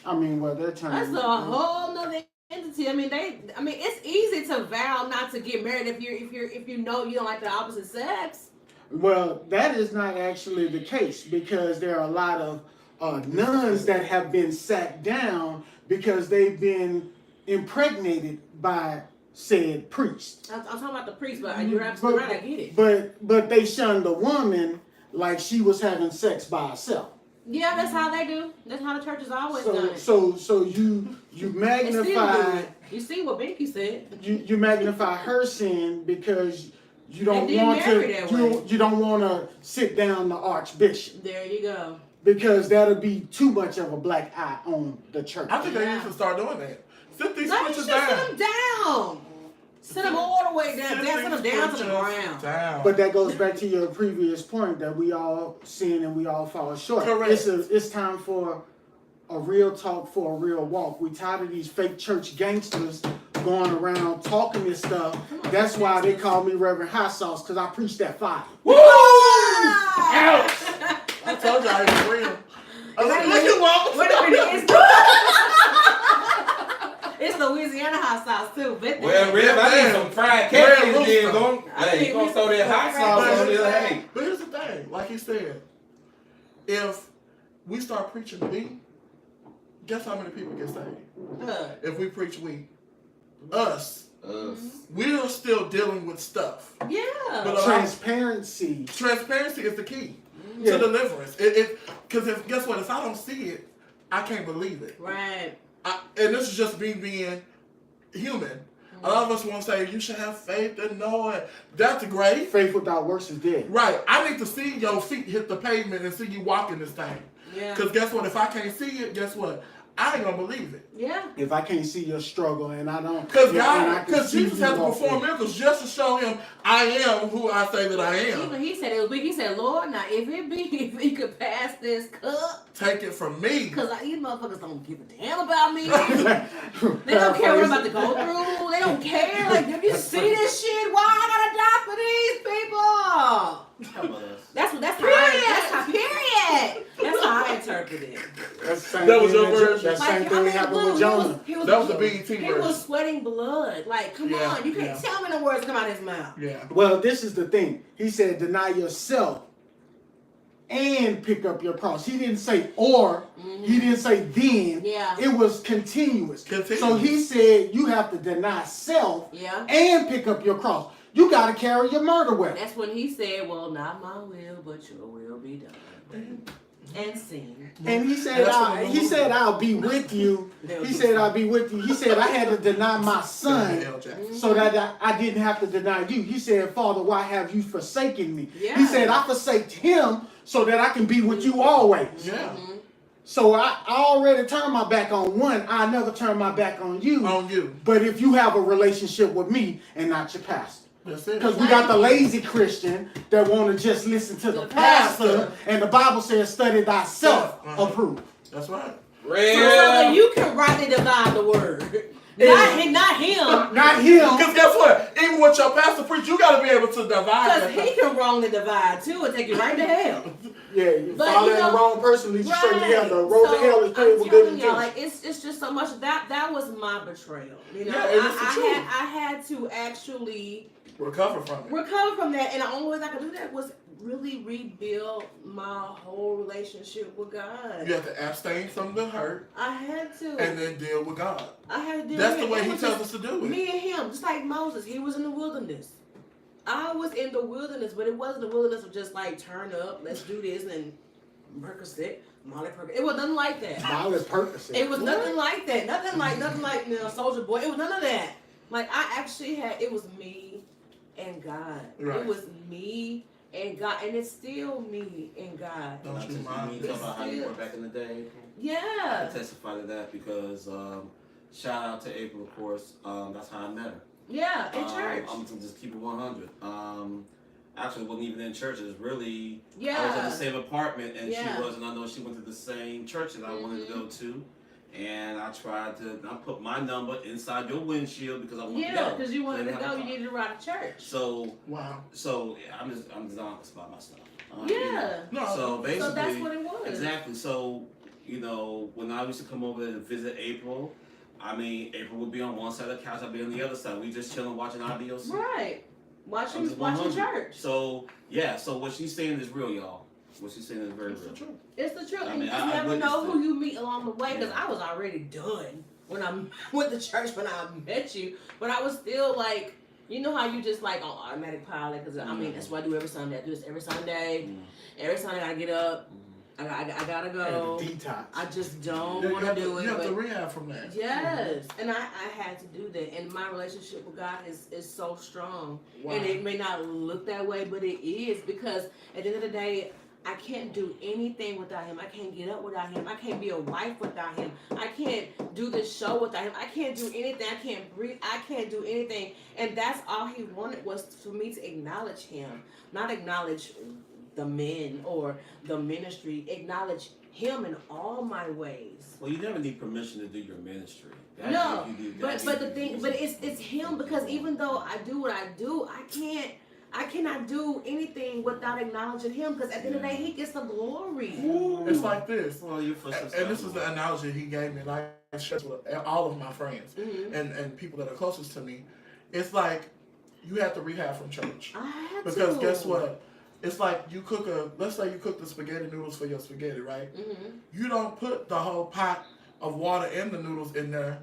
I mean, well, they're trying That's to. a whole nother entity. I mean, it's easy to vow not to get married if you know you don't like the opposite sex. Well, that is not actually the case because there are a lot of nuns that have been sat down because they've been impregnated by said priest. I'm talking about the priest, but you're absolutely right. I get it. But they shunned the woman like she was having sex by herself. Yeah, that's how they do. That's how the church has always done it. So you magnify. You see what Binky said. You magnify her sin because you don't They didn't want marry that way. you don't want to sit down the archbishop There you go. because that'll be too much of a black eye on the church. I think they need to start doing that. Sit these No, you preachers should sit down. them down. Sit them all the way down. Sit them down to the ground. Down. But that goes back to your previous point that we all sin and we all fall short. Correct. It's time for a real talk, for a real walk. We tired of these fake church gangsters going around talking this stuff. That's why they call me Reverend Hot Sauce, because I preach that fire. Woo! Ouch! I told you I was real. I was like, look at what? Wait a minute, it's Louisiana hot sauce too. Well, Rev, I need some fried catfish then. Hey, you gonna throw that hot sauce on there? Hey. But here's the thing, like he said, if we start preaching we, guess how many people get saved? If we preach we. Us. We're still dealing with stuff. Yeah. But Transparency. Transparency is the key Yeah. to deliverance. Because guess what? If I don't see it, I can't believe it. Right. And this is just me being human. A lot of us want to say you should have faith and know it. That's great. Faith without works is dead. Right. I need to see your feet hit the pavement and see you walking this thing. Yeah. Because guess what? If I can't see it, guess what? I ain't gonna believe it. Yeah. If I can't see your struggle and I don't, Because Jesus had to perform miracles just to show him I am who I say that I am. Even he said it was big. He said, Lord, now if he could pass this cup, Take it from me. because these motherfuckers don't give a damn about me. They don't care what I'm about to go through. They don't care. Like, did you see this shit? Why I gotta die for these people? That's how period. That's how I interpret it. That was your version? That same thing happened with Jonah. That was the BET He version. was sweating blood. Like, come Yeah, on. You can't tell me the words come out of his mouth. Yeah. Well, this is the thing. He said, deny yourself and pick up your cross. He didn't say or. He didn't say then. Yeah. It was continuous. Continuous. So he said you have to deny self Yeah. and pick up your cross. You got to carry your murder weapon. That's when he said, well, not my will, but your will be done. And sing. And he said, I'll be with you. He said, I'll be with you. He said, I had to deny my son so that I didn't have to deny you. He said, Father, why have you forsaken me? Yeah. He said, I forsake him so that I can be with you always. Yeah. So I already turned my back on one. I never turn my back on you. On you. But if you have a relationship with me and not your pastor. That's it. Because we got the lazy Christian that want to just listen to the pastor, and the Bible says, study thyself, approve. That's right. So you can rightly divide the word. Not him. Not him. Because guess what? Even with your pastor preach, you got to be able to divide. Because he can wrongly divide too and take you right to hell. Yeah, you But, following you know, the wrong person leads you straight to hell. The road So, to hell is paved I'm with good telling y'all, intentions. like it's just so much that was my betrayal. You know, Yeah, it is the truth. I had to actually Recover from that, and the only way I could do that was really rebuild my whole relationship with God. You have to abstain from the hurt I had to. and then deal with God. I had to deal That's with the way it. he was tells just us to do it. Me and him, just like Moses, he was in the wilderness. I was in the wilderness, but it wasn't the wilderness of just like turn up, let's do this, and Percocet, Molly Percocet. It was nothing like that. Molly Percocet. It was nothing like that. Nothing like Soldier Boy. It was none of that. Like I actually had. It was me and God. Right. It was me and God, and it's still me and God. Don't Not you just mind? me talk about how you were back in the day. I Yeah. can testify to that because shout out to April, of course. That's how I met her. Yeah. In church. I'm gonna just keep it 100. Actually, wasn't even in church. It was really I was in Yeah. the same apartment, and Yeah. she was, and I know she went to the same church that I wanted to go to. And I tried to put my number inside your windshield because I wanted to go. Yeah, because you wanted to Didn't have go, a you car. needed to ride to church. So Wow. yeah, I'm just honest about my stuff. Yeah. No. So basically, So that's what it was. Exactly. So when I used to come over and visit April, April would be on one side of the couch, I'd be on the other side. We just chilling watching IBOC. Right. Watching 100. church. So yeah, so what she's saying is real, y'all. What she's saying is very It's the real. truth. It's the truth. I And mean, you I just never witnessed know it. who you meet along the way. Because Yeah. I was already done when I went to church when I met you. But I was still like, you know how you just like on automatic pilot? Because that's what I do every Sunday. I do this every Sunday. Every Sunday I get up. I gotta go. And detox. I just don't You want have to do it. You have but to rehab from that. yes, and I had to do that. And my relationship with God is so strong. Wow. And it may not look that way, but it is, because at the end of the day, I can't do anything without him. I can't get up without him. I can't be a wife without him. I can't do this show without him. I can't do anything. I can't breathe. I can't do anything. And that's all he wanted, was for me to acknowledge him, not acknowledge the men or the ministry. Acknowledge him in all my ways. Well, you never need permission to do your ministry. No, but the thing, but it's him, because even though I do what I do, I cannot do anything without acknowledging him, because at the end of the day, he gets the glory. It's like this. Well, your footsteps. And this is the analogy he gave me, and I share with all of my friends and people that are closest to me. It's like you have to rehab from church. I had Because to. guess what? It's like let's say you cook the spaghetti noodles for your spaghetti, right? You don't put the whole pot of water and the noodles in there.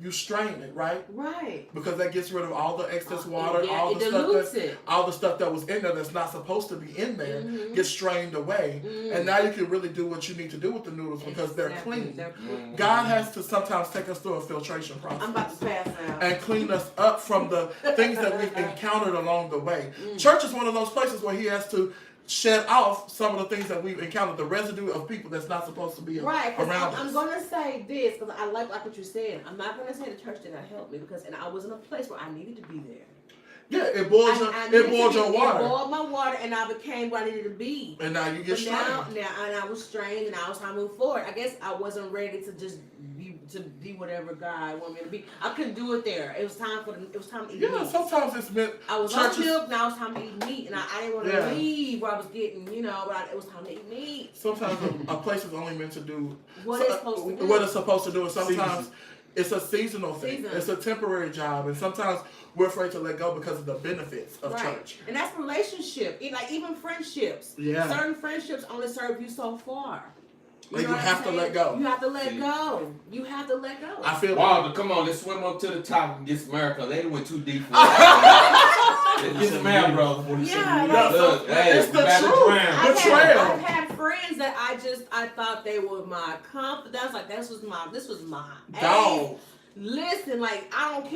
You strain it, right? Right. Because that gets rid of all the excess water, Yeah, all it the stuff dilutes that, it. all the stuff that was in there that's not supposed to be in there gets strained away, and now you can really do what you need to do with the noodles because they're clean. They're clean. God has to sometimes take us through a filtration process. I'm about to pass out. And clean us up from the things that we've encountered along the way. Church is one of those places where he has to shed off some of the things that we've encountered, the residue of people that's not supposed to be Right, because around I'm us. going to say this, because I like what you said. I'm not going to say the church did not help me, and I was in a place where I needed to be there. Yeah, it boils your water. It boiled my water, and I became what I needed to be. And now you get But strained. now, and I was strained, and I was trying to move forward. I guess I wasn't ready to just be whatever God wanted me to be. I couldn't do it there. It was time to eat Yeah, meat. sometimes it's meant. I was on churches- milk, now it's time to eat meat, and I didn't want to Yeah. leave where I was getting, but it was time to eat meat. Sometimes a place is only meant to do What it's supposed to do. What it's supposed to do, and sometimes it's a seasonal thing. Season. It's a temporary job, and sometimes we're afraid to let go because of the benefits of church. And that's relationship. Even friendships. Yeah. Certain friendships only serve you so far. Like, know you what have I'm to saying? let go. You have to let go. You have to let go. I feel Walter, come on, let's swim up to the top and get some America. They went too deep for that. Get some air, bro. Yeah, Look, hey, it's the we about to truth. drown. Betrayal. I've had friends that I thought they were my confidants. Like this was my dog. Listen, like I don't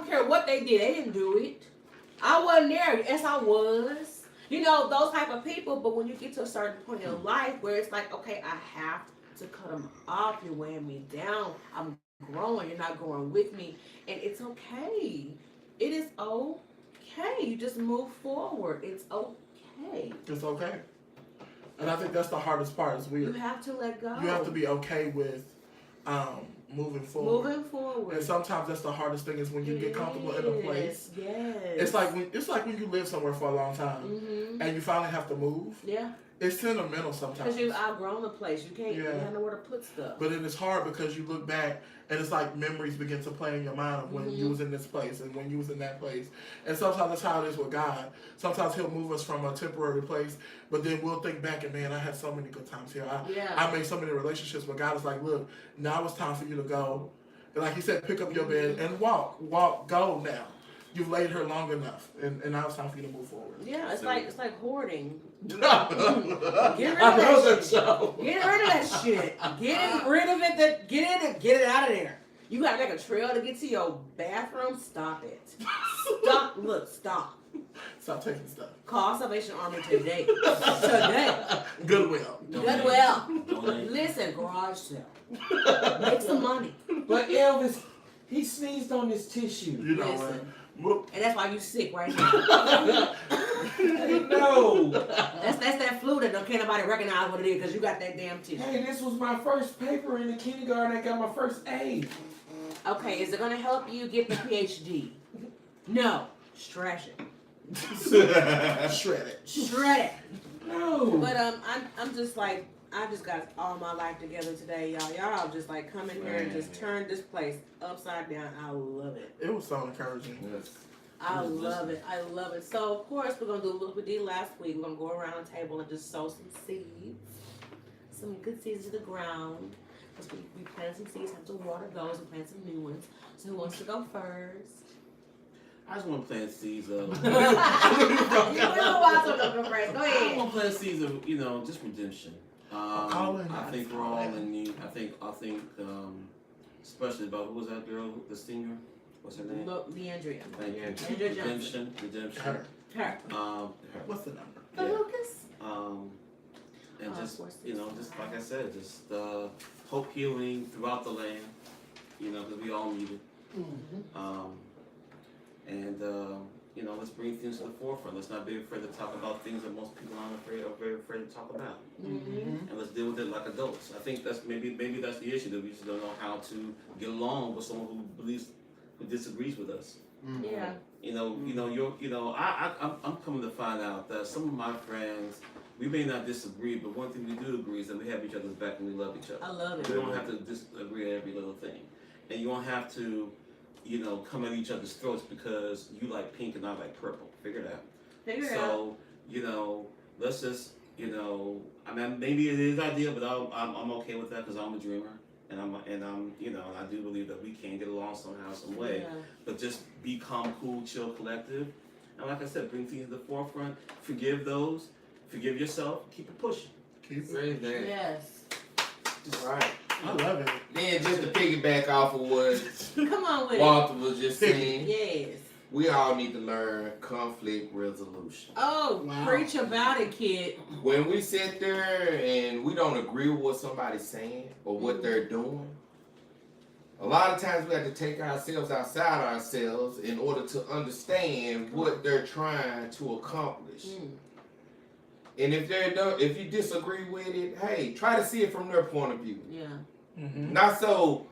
care what they did. They didn't do it. I wasn't there. Yes, I was. Those type of people. But when you get to a certain point in life where it's like, okay, I have to cut them off. You're weighing me down. I'm growing. You're not going with me, and it's okay. It is okay. You just move forward. It's okay. It's okay. And I think that's the hardest part. Is You have to let go. you have to be okay with moving forward. Moving forward. And sometimes that's the hardest thing is when you get comfortable in a place. Yes. It's like when you live somewhere for a long time and you finally have to move. Yeah. It's sentimental sometimes. Because you've outgrown the place. You can't. Yeah. You have nowhere to put stuff. But then it's hard because you look back and it's like memories begin to play in your mind of when you was in this place and when you was in that place. And sometimes that's how it is with God. Sometimes he'll move us from a temporary place, but then we'll think back and, man, I had so many good times here. I made so many relationships, but God is like, look, now it's time for you to go. And like he said, pick up your bed and walk, go now. You've laid her long enough, and now it's time for you to move forward. Yeah, it's like hoarding. Get Get rid of that shit. Get rid of that shit. Get rid of it. Get it out of there. You gotta make a trail to get to your bathroom. Stop it. Stop. Look. Stop. Stop taking stuff. Call Salvation Army today. Today. Goodwill. Goodwill. Donate. Listen, garage sale. Make some money. But Elvis, he sneezed on his tissue. You know Listen. And that's why you sick right now. No. That's that flu that don't can't nobody recognize what it is because you got that damn tissue. Hey, this was my first paper in the kindergarten. I got my first A. Okay, is it gonna help you get the PhD? No. Stretch it. Shred it. Shred it. No. But I'm just like, I just got all my life together today, y'all. Y'all just like come in here and just turn this place upside down. I love it. It was so encouraging. Yes. I love it. I love it. So of course we're gonna do what we did last week. We're gonna go around the table and just sow some seeds, some good seeds to the ground. Cause we plant some seeds after the water goes. We plant some new ones. So who wants to go first? I just want to plant seeds of. You know why I'm going first. Go I ahead. want to plant seeds of, just redemption. I think we're all in need. I think, especially about who was that girl, the singer? What's her name? Leandria. Thank you. Leandria Johnson. Redemption. Her. Her. What's the number? The Yeah. Lucas. And Oh, just, 465. just like I said, just hope healing throughout the land, because we all need it. Let's bring things to the forefront. Let's not be afraid to talk about things that most people aren't very afraid to talk about. Mm-hmm. And let's deal with it like adults. I think that's maybe that's the issue, that we just don't know how to get along with someone who disagrees with us. Yeah. I'm coming to find out that some of my friends, we may not disagree, but one thing we do agree is that we have each other's back and we love each other. I love it. We don't have to disagree at every little thing. And you don't have to, come at each other's throats because you like pink and I like purple. Figure it out. Figure it out. So, let's just, maybe it is ideal, but I'm okay with that because I'm a dreamer. And I do believe that we can get along somehow, some way. Yeah. But just be calm, cool, chill, collective. And like I said, bring things to the forefront. Forgive those. Forgive yourself. Keep it pushing. Keep it. Praise that. Yes. Right. I love it. Then just to piggyback off of what Come on with Walter was just saying, it. Yes. we all need to learn conflict resolution. Oh, Wow. preach about it, kid. When we sit there and we don't agree with what somebody's saying or what they're doing, a lot of times we have to take ourselves outside ourselves in order to understand what they're trying to accomplish. And if you disagree with it, hey, try to see it from their point of view. Yeah. Mm-hmm. Not so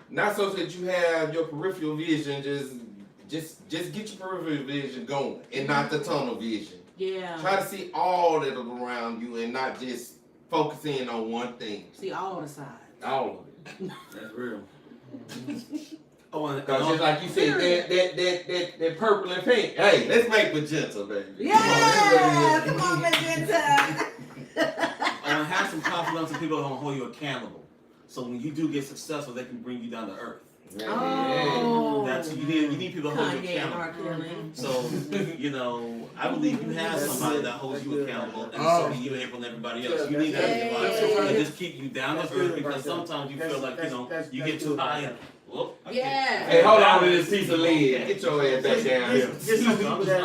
that you have your peripheral vision just get your peripheral vision going and not the tunnel vision. Yeah. Try to see all that is around you and not just focus in on one thing. See all the sides. All of it. That's real. And Because just like you said, that purple and pink. Hey, let's make magenta, baby. Yeah. Come on, Magenta. and have some confidence in people that don't hold you accountable. So when you do get successful, they can bring you down to earth. Oh. That's you need people to hold you Kanye and R. accountable. Kelly. So I believe you have somebody that holds you accountable, and so do you, April, and everybody else. You need that to just keep you down to earth, because sometimes you feel like you get too high and whoop. Yeah. Hey, hold on to this piece of lead. Get your ass back down here.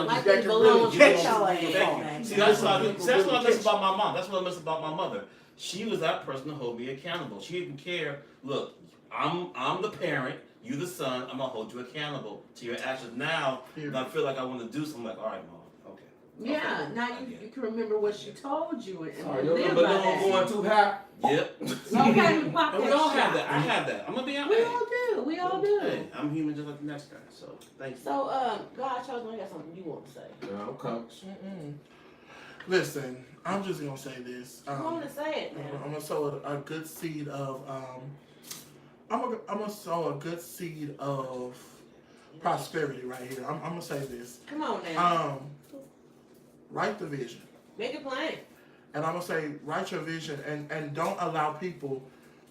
Like that balloon. Get your ass Thank back. you. See, that's what I miss about my mom. That's what I miss about my mother. She was that person to hold me accountable. She didn't care. Look, I'm the parent. You the son. I'm gonna hold you accountable to your actions. Now, when I feel like I want to do something, like, all right, mom, okay. Yeah. Okay. Now you can remember what she told you and Sorry, live your by balloon that. going too high. Yep. Okay, we pop And we that all have shot. that. I have that. I'm gonna be honest. We all do. We all do. Hey, I'm human just like the next guy. So thank you. So, God, Chosen, you got something you want to say? No, coach. Listen, I'm just gonna say this. You want to say it now? I'm gonna sow a good seed of I'm gonna sow a good seed of prosperity right here. I'm gonna say this. Come on now. Write the vision. Make it plain. And I'm gonna say, write your vision and don't allow people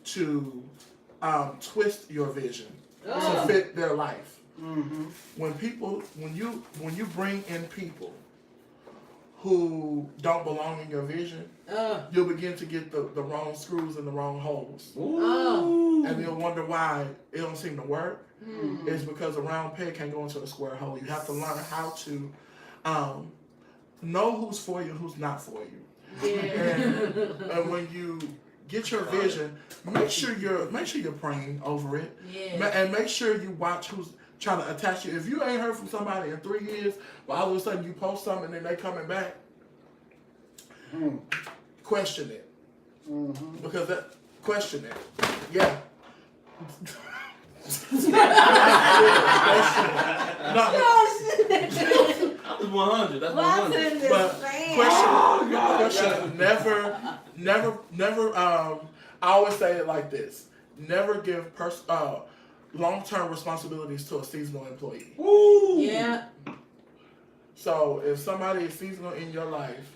to twist your vision to fit their life. Mm-hmm. When you bring in people who don't belong in your vision, you'll begin to get the wrong screws in the wrong holes. And you'll wonder why it don't seem to work. It's because a round peg can't go into a square hole. You have to learn how to know who's for you and who's not for you. Yeah. And when you get your vision, make sure you're praying over it. Yeah. And make sure you watch trying to attach you. If you ain't heard from somebody in 3 years, but all of a sudden you post something and then they coming back, question it. Because question it. Yeah. That was 100. That's What's 100. in this But fan? question, never, I always say it like this. Never give long-term responsibilities to a seasonal employee. Woo! Yeah. So if somebody is seasonal in your life,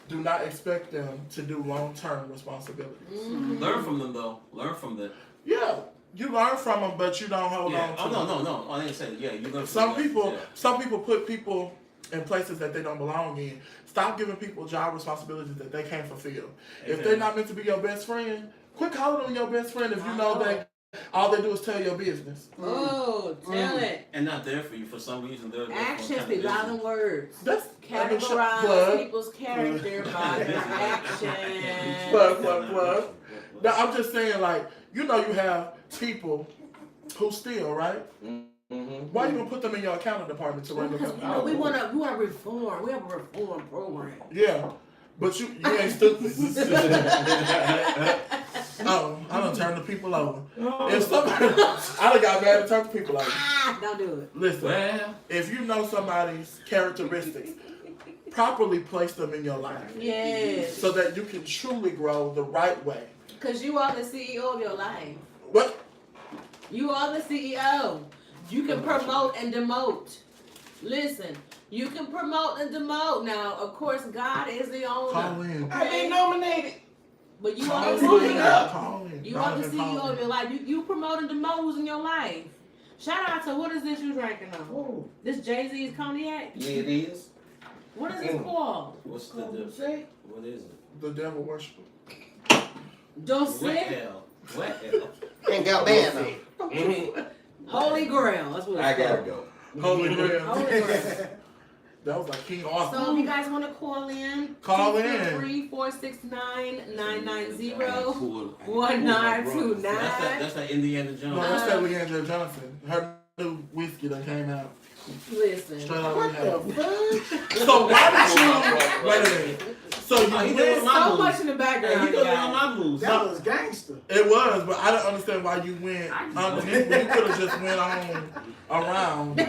do not expect them to do long-term responsibilities. Mm-hmm. Learn from them, though. Learn from them. Yeah, you learn from them, but you don't hold Yeah. on to Oh, them. no. I didn't say that. Yeah, you learn from Some them. people, Yeah. some people put people in places that they don't belong in. Stop giving people job responsibilities that they can't fulfill. If they're not meant to be your best friend, quit calling them your best friend if you know that all they do is tell your business. Oh, tell it. And not there for you for some reason. They're Actions speak louder than words. That's Categorize people's character by their actions. Plug. No, I'm just saying, like, you know, you have people who steal, right? Why you gonna put them in your accounting department to run the Because company? we want to reform. We have a reform program. Yeah, but you ain't stupid. I done turned the people over. If somebody, I done got mad and turned the people over. Don't do it. Listen, Well, if you know somebody's characteristics, properly place them in your life Yes. so that you can truly grow the right way. Because you are the CEO of your life. What? You are the CEO. You can promote and demote. Listen, you can promote and demote. Now, of course, God is the owner. Call in. I been nominated. But you Call are the in. CEO. Call in. You are the CEO of your life. You promote and demote who's in your life. Shout out to what is this you drinking on? This Jay-Z's cognac? Yeah, it is. What is it called? what's the difference? What is it? The devil worshiper. Don't What say hell? What hell? And got banned. Holy Grail. That's what it's I gotta called. go. Holy Grail. Holy Grail. That was like King Arthur. So if you guys want to call in, Call in. 223-469-990-1929. That's that Indiana Jones. No, that's that Leandra Johnson. Her new whiskey that came out. Listen. Straight out What of the rehab. fuck? So why did you... Wait a minute. So you he went... did my So moves. much in the Hey, background, he doing guys. all my moves. That was gangster. It was, but I don't understand why you went underneath. You could have just went on around. I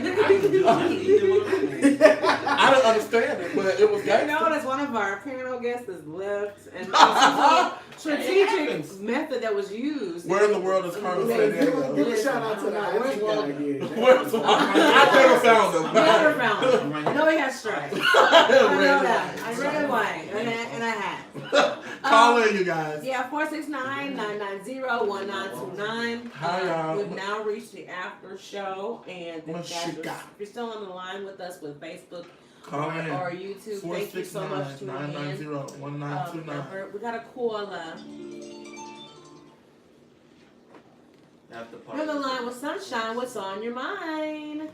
don't understand it, but it was You gangster. know, that's one of our panel guests is left, and this is a strategic happens. method that was used. Where in the world is Colonel San Give a Diego? shout out to the IT guy again. Where's I never found him. Never found him. I know he has stripes. I know that. I red and white, and a hat. Call in, you guys. Yeah, 469-990-1929. Hi, y'all. We've now reached the after show, and if What you guys you are- got? if you're still on the line with us with Facebook Call in. or YouTube, thank you so much for tuning in. 469-990-1929. We got a caller. After You're on the party. line with Sunshine. What's on your mind?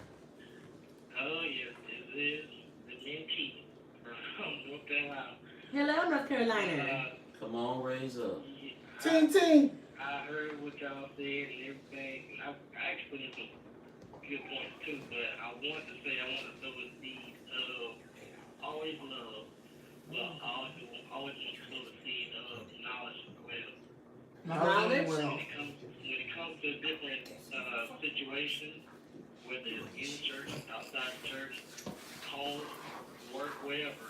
Oh, yes, it is the Minty from North Carolina. Hello, North Carolina. Come on, raise up. Ting ting. I heard what y'all said and everything. I actually put some good points too, but I want to sow the seed of always love, but always want to sow the seed of knowledge as well. Knowledge? Well, When it comes to different situations, whether it's in the church, outside the church, home, work, wherever,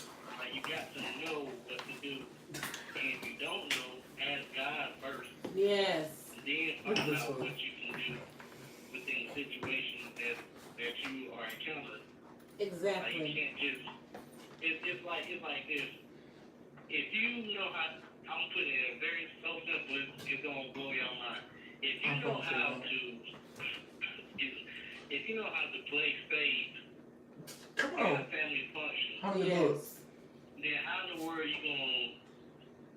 you got to know what to do. And if you don't know, ask God first. Yes. And then find out what you can do within the situation that you are encountering. You Exactly. can't just. It's like this. If you know how, I'm putting it very so simple, it's gonna blow your mind. If you know how to, if you know how to play spades come in on. a family function, How many Yes. books? then how in the world are you gonna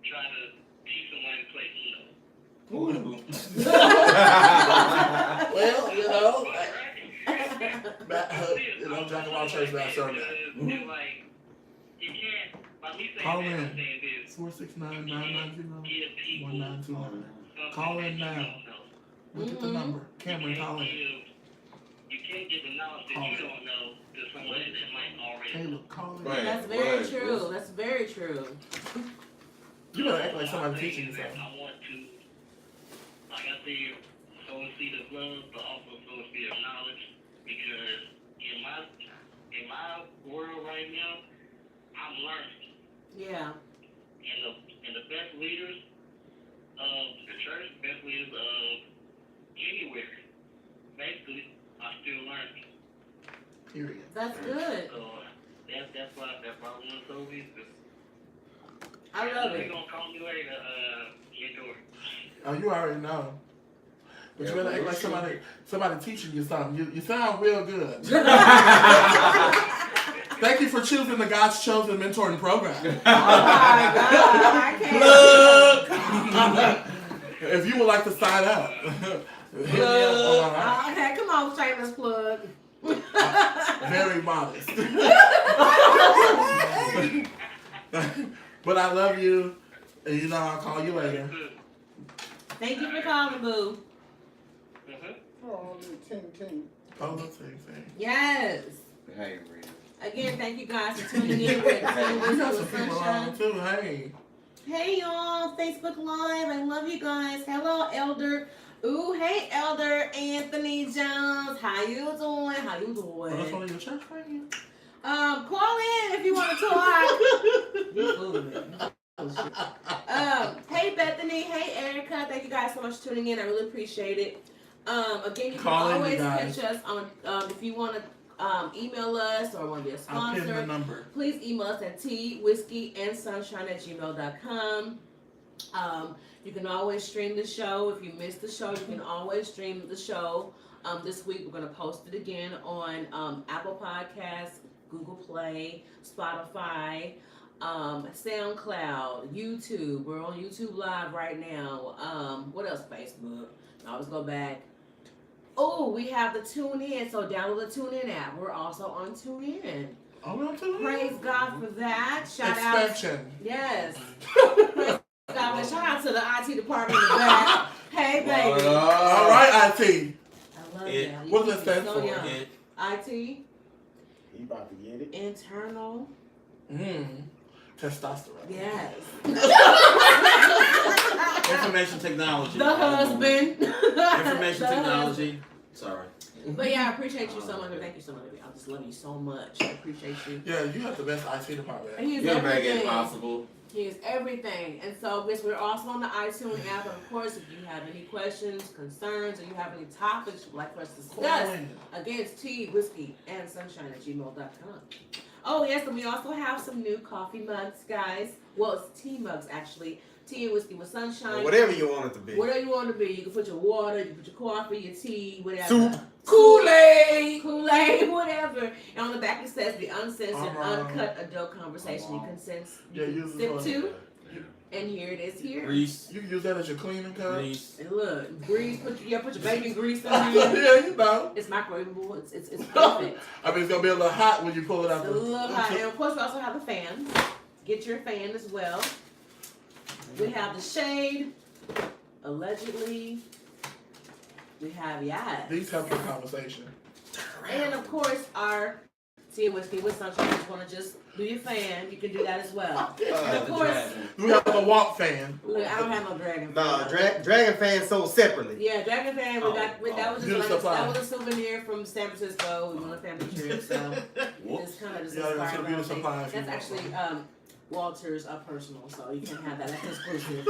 try to teach somebody to play Uno? Well, you know, Right? you know, Jack of all trades, master of none. It's like, you can't, by me saying Call that, in. I'm saying this. 469-990-1929. Give people something Call in that you now. don't know. Look at the number. Cameron, call in. You can't give the knowledge that you don't know to somebody that might already know. Caleb, call me. Right. That's very Right. true. That's very true. You better act like So somebody I teaching you think that something. I want to, like I said, sow a seed of love, but also sow a seed of knowledge, because in my world right now, I'm learning, Yeah. and the best leaders of the church, best leaders of anywhere, basically, are still learning. Period. That's good. So that's why I want to sow these. I love You're it. gonna call me later, Yador. Oh, you already know. But Yeah, you better but act like somebody teaching you something. You sound real good. Thank you for choosing the God's Chosen Mentoring Program. Oh my God, I can't. If you would like to sign up, hit me up on Okay, come on, shameless plug. very modest. But I love you, and you know I'll call you later. Thank you for calling, boo. Oh, ting, ting. Oh, let's see. Yes. Hey, Rita. Again, thank you guys for tuning in with We got some Sunshine. people on too. Hey. Hey y'all, Facebook Live. I love you guys. Hello, Elder. Ooh, hey, Elder Anthony Jones. How you doing? How you Oh, that's one doing? of your church friends? Call in if you want to talk. You fooling me. Oh, shit. Hey, Bethany. Hey, Erica. Thank you guys so much for tuning in. I really appreciate it. Again, you can Call in, you always guys. catch us on if you want to email us or want to be a I'll pin the sponsor. number. Please email us at whiskeyandsunshine@gmail.com. You can always stream the show. If you missed the show, you can always stream the show. This week we're going to post it again on Apple Podcasts, Google Play, Spotify, SoundCloud, YouTube. We're on YouTube Live right now. What else? Facebook. I always go back. Oh, we have the TuneIn. So download the TuneIn app. We're also on TuneIn. Oh, we're on to Praise God for that. Shout out. Expansion. Yes. Praise God. Shout out to the IT department in the back. Hey, baby. All right, IT. I love It- that. what does keep that me stand so for? young. It, IT, He about to get it. internal. Testosterone. Yes. information technology. The husband. Information The technology. Sorry. husband. But yeah, I appreciate you so much. And thank you so much. I just love you so much. I appreciate you. Yeah, you have the best IT department. And he is You'll make it everything. possible. He is everything. And so, yes, we're also on the iTunes app. And of course, if you have any questions, concerns, or you have any topics you'd like for us to Call discuss, in. again, it's whiskeyandsunshine@gmail.com. Oh, yes, and we also have some new coffee mugs, guys. Well, it's tea mugs, actually. Tea and whiskey with sunshine. Whatever you want it to be. Whatever you want it to be. You can put your water, you can put your coffee, your tea, whatever. Soup. Kool-Aid. Kool-Aid, whatever. And on the back it says the uncensored, Uh-huh. uncut adult conversation you can sense. Yeah, use Sip this to. one. And here it is here. Grease. You can use that as your cleaning cup. Grease. And look, grease, put your baby grease in Yeah, here. you know. It's microwavable. It's perfect. I mean, it's gonna be a little hot when you pull it It's out. a little hot. And of course we also have the fan. Get your fan as well. We have the shade. Allegedly. We have These help your conversation. And of course our tea and whiskey with sunshine. If you want to just do your fan, you can do that as well. Of course, We have a walk fan. look, I don't have no dragon. No, fan. Dragon fans sold separately. Yeah, dragon fan. We got that was just Good like supply. that was a souvenir from San Francisco. We went on a family trip, so it's kind of just Yeah, that's inspired a by beauty thing. supply if you That's want actually some. Walter's personal, so you can have that. That's exclusive.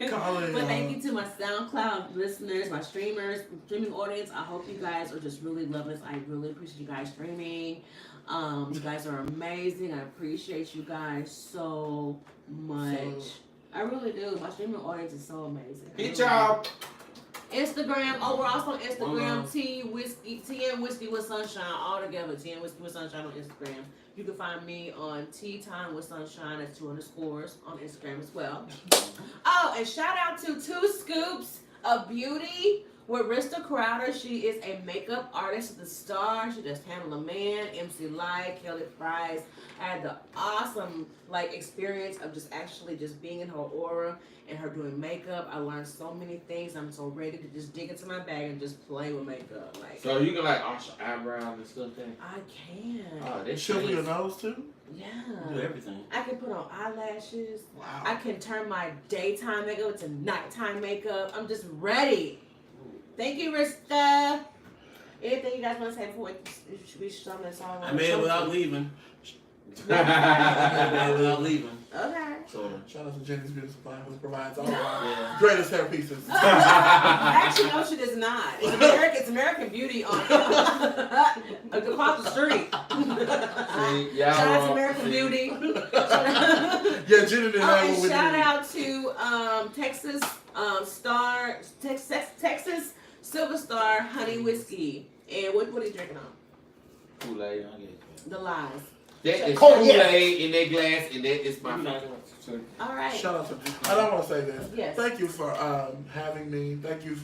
Colin, But thank you to my SoundCloud listeners, my streaming audience. I hope you guys are just really loving this. I really appreciate you guys streaming. You guys are amazing. I appreciate you guys so much. I really do. My streaming audience is so amazing. I Hit really y'all. Instagram. Oh, we're also on Wow. Instagram. Tea and whiskey with sunshine all together. Tea and whiskey with sunshine on Instagram. You can find me on Tea Time with Sunshine at 2 underscores on Instagram as well. Oh, and shout out to 2 Scoops of Beauty with Rista Crowder. She is a makeup artist at the Star. She does Handle a Man, MC Light, Kelly Price. I had the awesome experience of just being in her aura and her doing makeup. I learned so many things. I'm so ready to just dig into my bag and just play with makeup. So you can arch your eyebrows and stuff then? I can. Oh, that's Sugar your nose too? You do Yeah. everything. I can put on eyelashes. Wow. I can turn my daytime makeup to nighttime makeup. I'm just ready. Thank you, Rista. Anything you guys want to say before we sum this all up? I made it without leaving. I Yeah. made it without leaving. Okay. So, Shout out to Jenny's Beauty Supply, who provides all of our yeah. greatest hair pieces. Actually, no, she does not. It's American Beauty on across the street. See, y'all Shout out to wrong. American See? Beauty. Yeah, Jenny didn't have And what we shout needed. out to Texas Star, Texas Silver Star Honey Whiskey. And what are you drinking on? Kool-Aid. The Lies. That is Cognac. Kool-Aid in that glass, and that is my favorite. All right. Shout out to. And I want to say this. Yes. Thank you for having me. Thank you,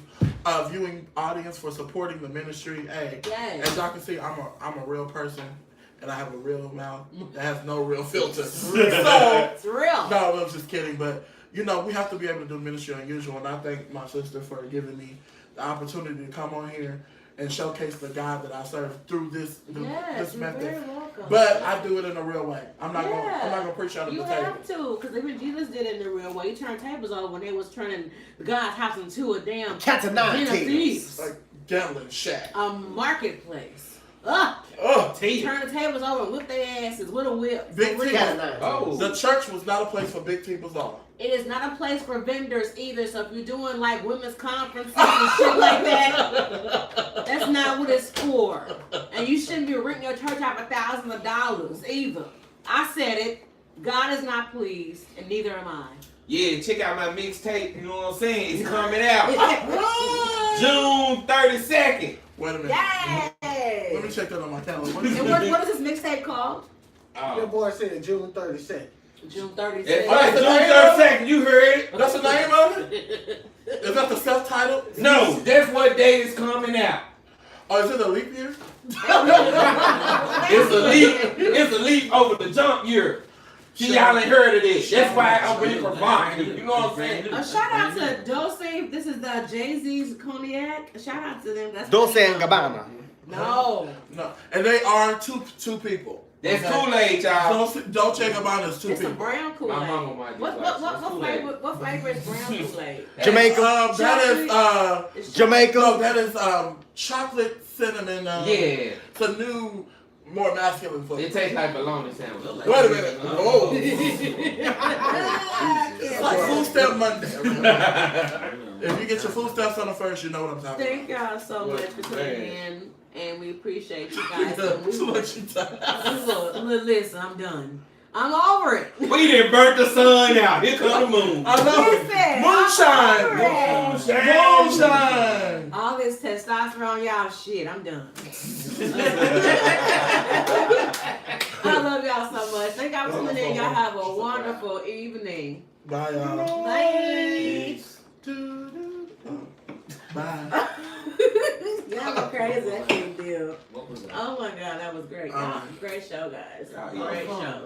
viewing audience, for supporting the ministry. Hey, Yes. as y'all can see, I'm a real person, and I have a real mouth that has no real filter. So, It's real. no, I'm just kidding. But we have to be able to do ministry unusual, and I thank my sister for giving me the opportunity to come on here and showcase the God that I serve through this Yes, you're method. very welcome. But I do it in a real way. I'm not Yeah. gonna preach out of You the table. have to, because even Jesus did it in the real way. He turned tables over when they was turning God's house into a damn Cats and nine den of tables. thieves, Like gambling shack. a marketplace. Turn the tables over and whip their asses with a whip. Big For real. Cat and nine Oh. The church was not a place for big people all. It is not a place for vendors either. So if you're doing women's conferences and shit like that, that's not what it's for. And you shouldn't be renting your church out for thousands of dollars either. I said it. God is not pleased, and neither am I. Yeah, check out my mixtape, you know what I'm saying? It's coming out June 32nd. Wait a minute. Yay! Let me check that on my calendar. What And is what is this mixtape called? Your boy said June 32nd. June 30th. That's right, June 32nd, you heard it. That's the name of it? Is that the self-titled? No, that's what day is coming out. Oh, is it a leap year? It's a leap over the jump year. See, y'all ain't heard of this. That's why I'm really providing. You know what I'm saying? A shout out to Dulce. This is the Jay-Z's Cognac. A shout out to them. That's Dolce and Gabbana. No. No. And they are two people. That's Kool-Aid, y'all. Dolce & Gabbana is two It's a people. brown Kool-Aid. My mama might What Kool-Aid. flavor is brown Kool-Aid? Jamaica. That is It's Jamaica. no, that is chocolate cinnamon. Yeah, It's a new, more masculine flavor. it tastes like bologna sandwich. Wait a minute. Oh. I It's can't like wait. Food Stamp Monday. If you get your food stamps on the first, you know what I'm talking Thank y'all so much for tuning in, and we appreciate you guys. about. And we- Too much time. Look, listen, I'm done. I'm over it. We done burnt the sun out. Here come the moon. I know. Listen, I'm over it. Moonshine. All this testosterone, y'all shit, I'm done. I love y'all so much. Thank y'all for tuning in. Y'all have a wonderful evening. Bye, y'all. Bye. Bye. Y'all go crazy. That big deal. What was that? Oh my God, that was great. Y'all. Great show, guys. Yeah, Great fun. show.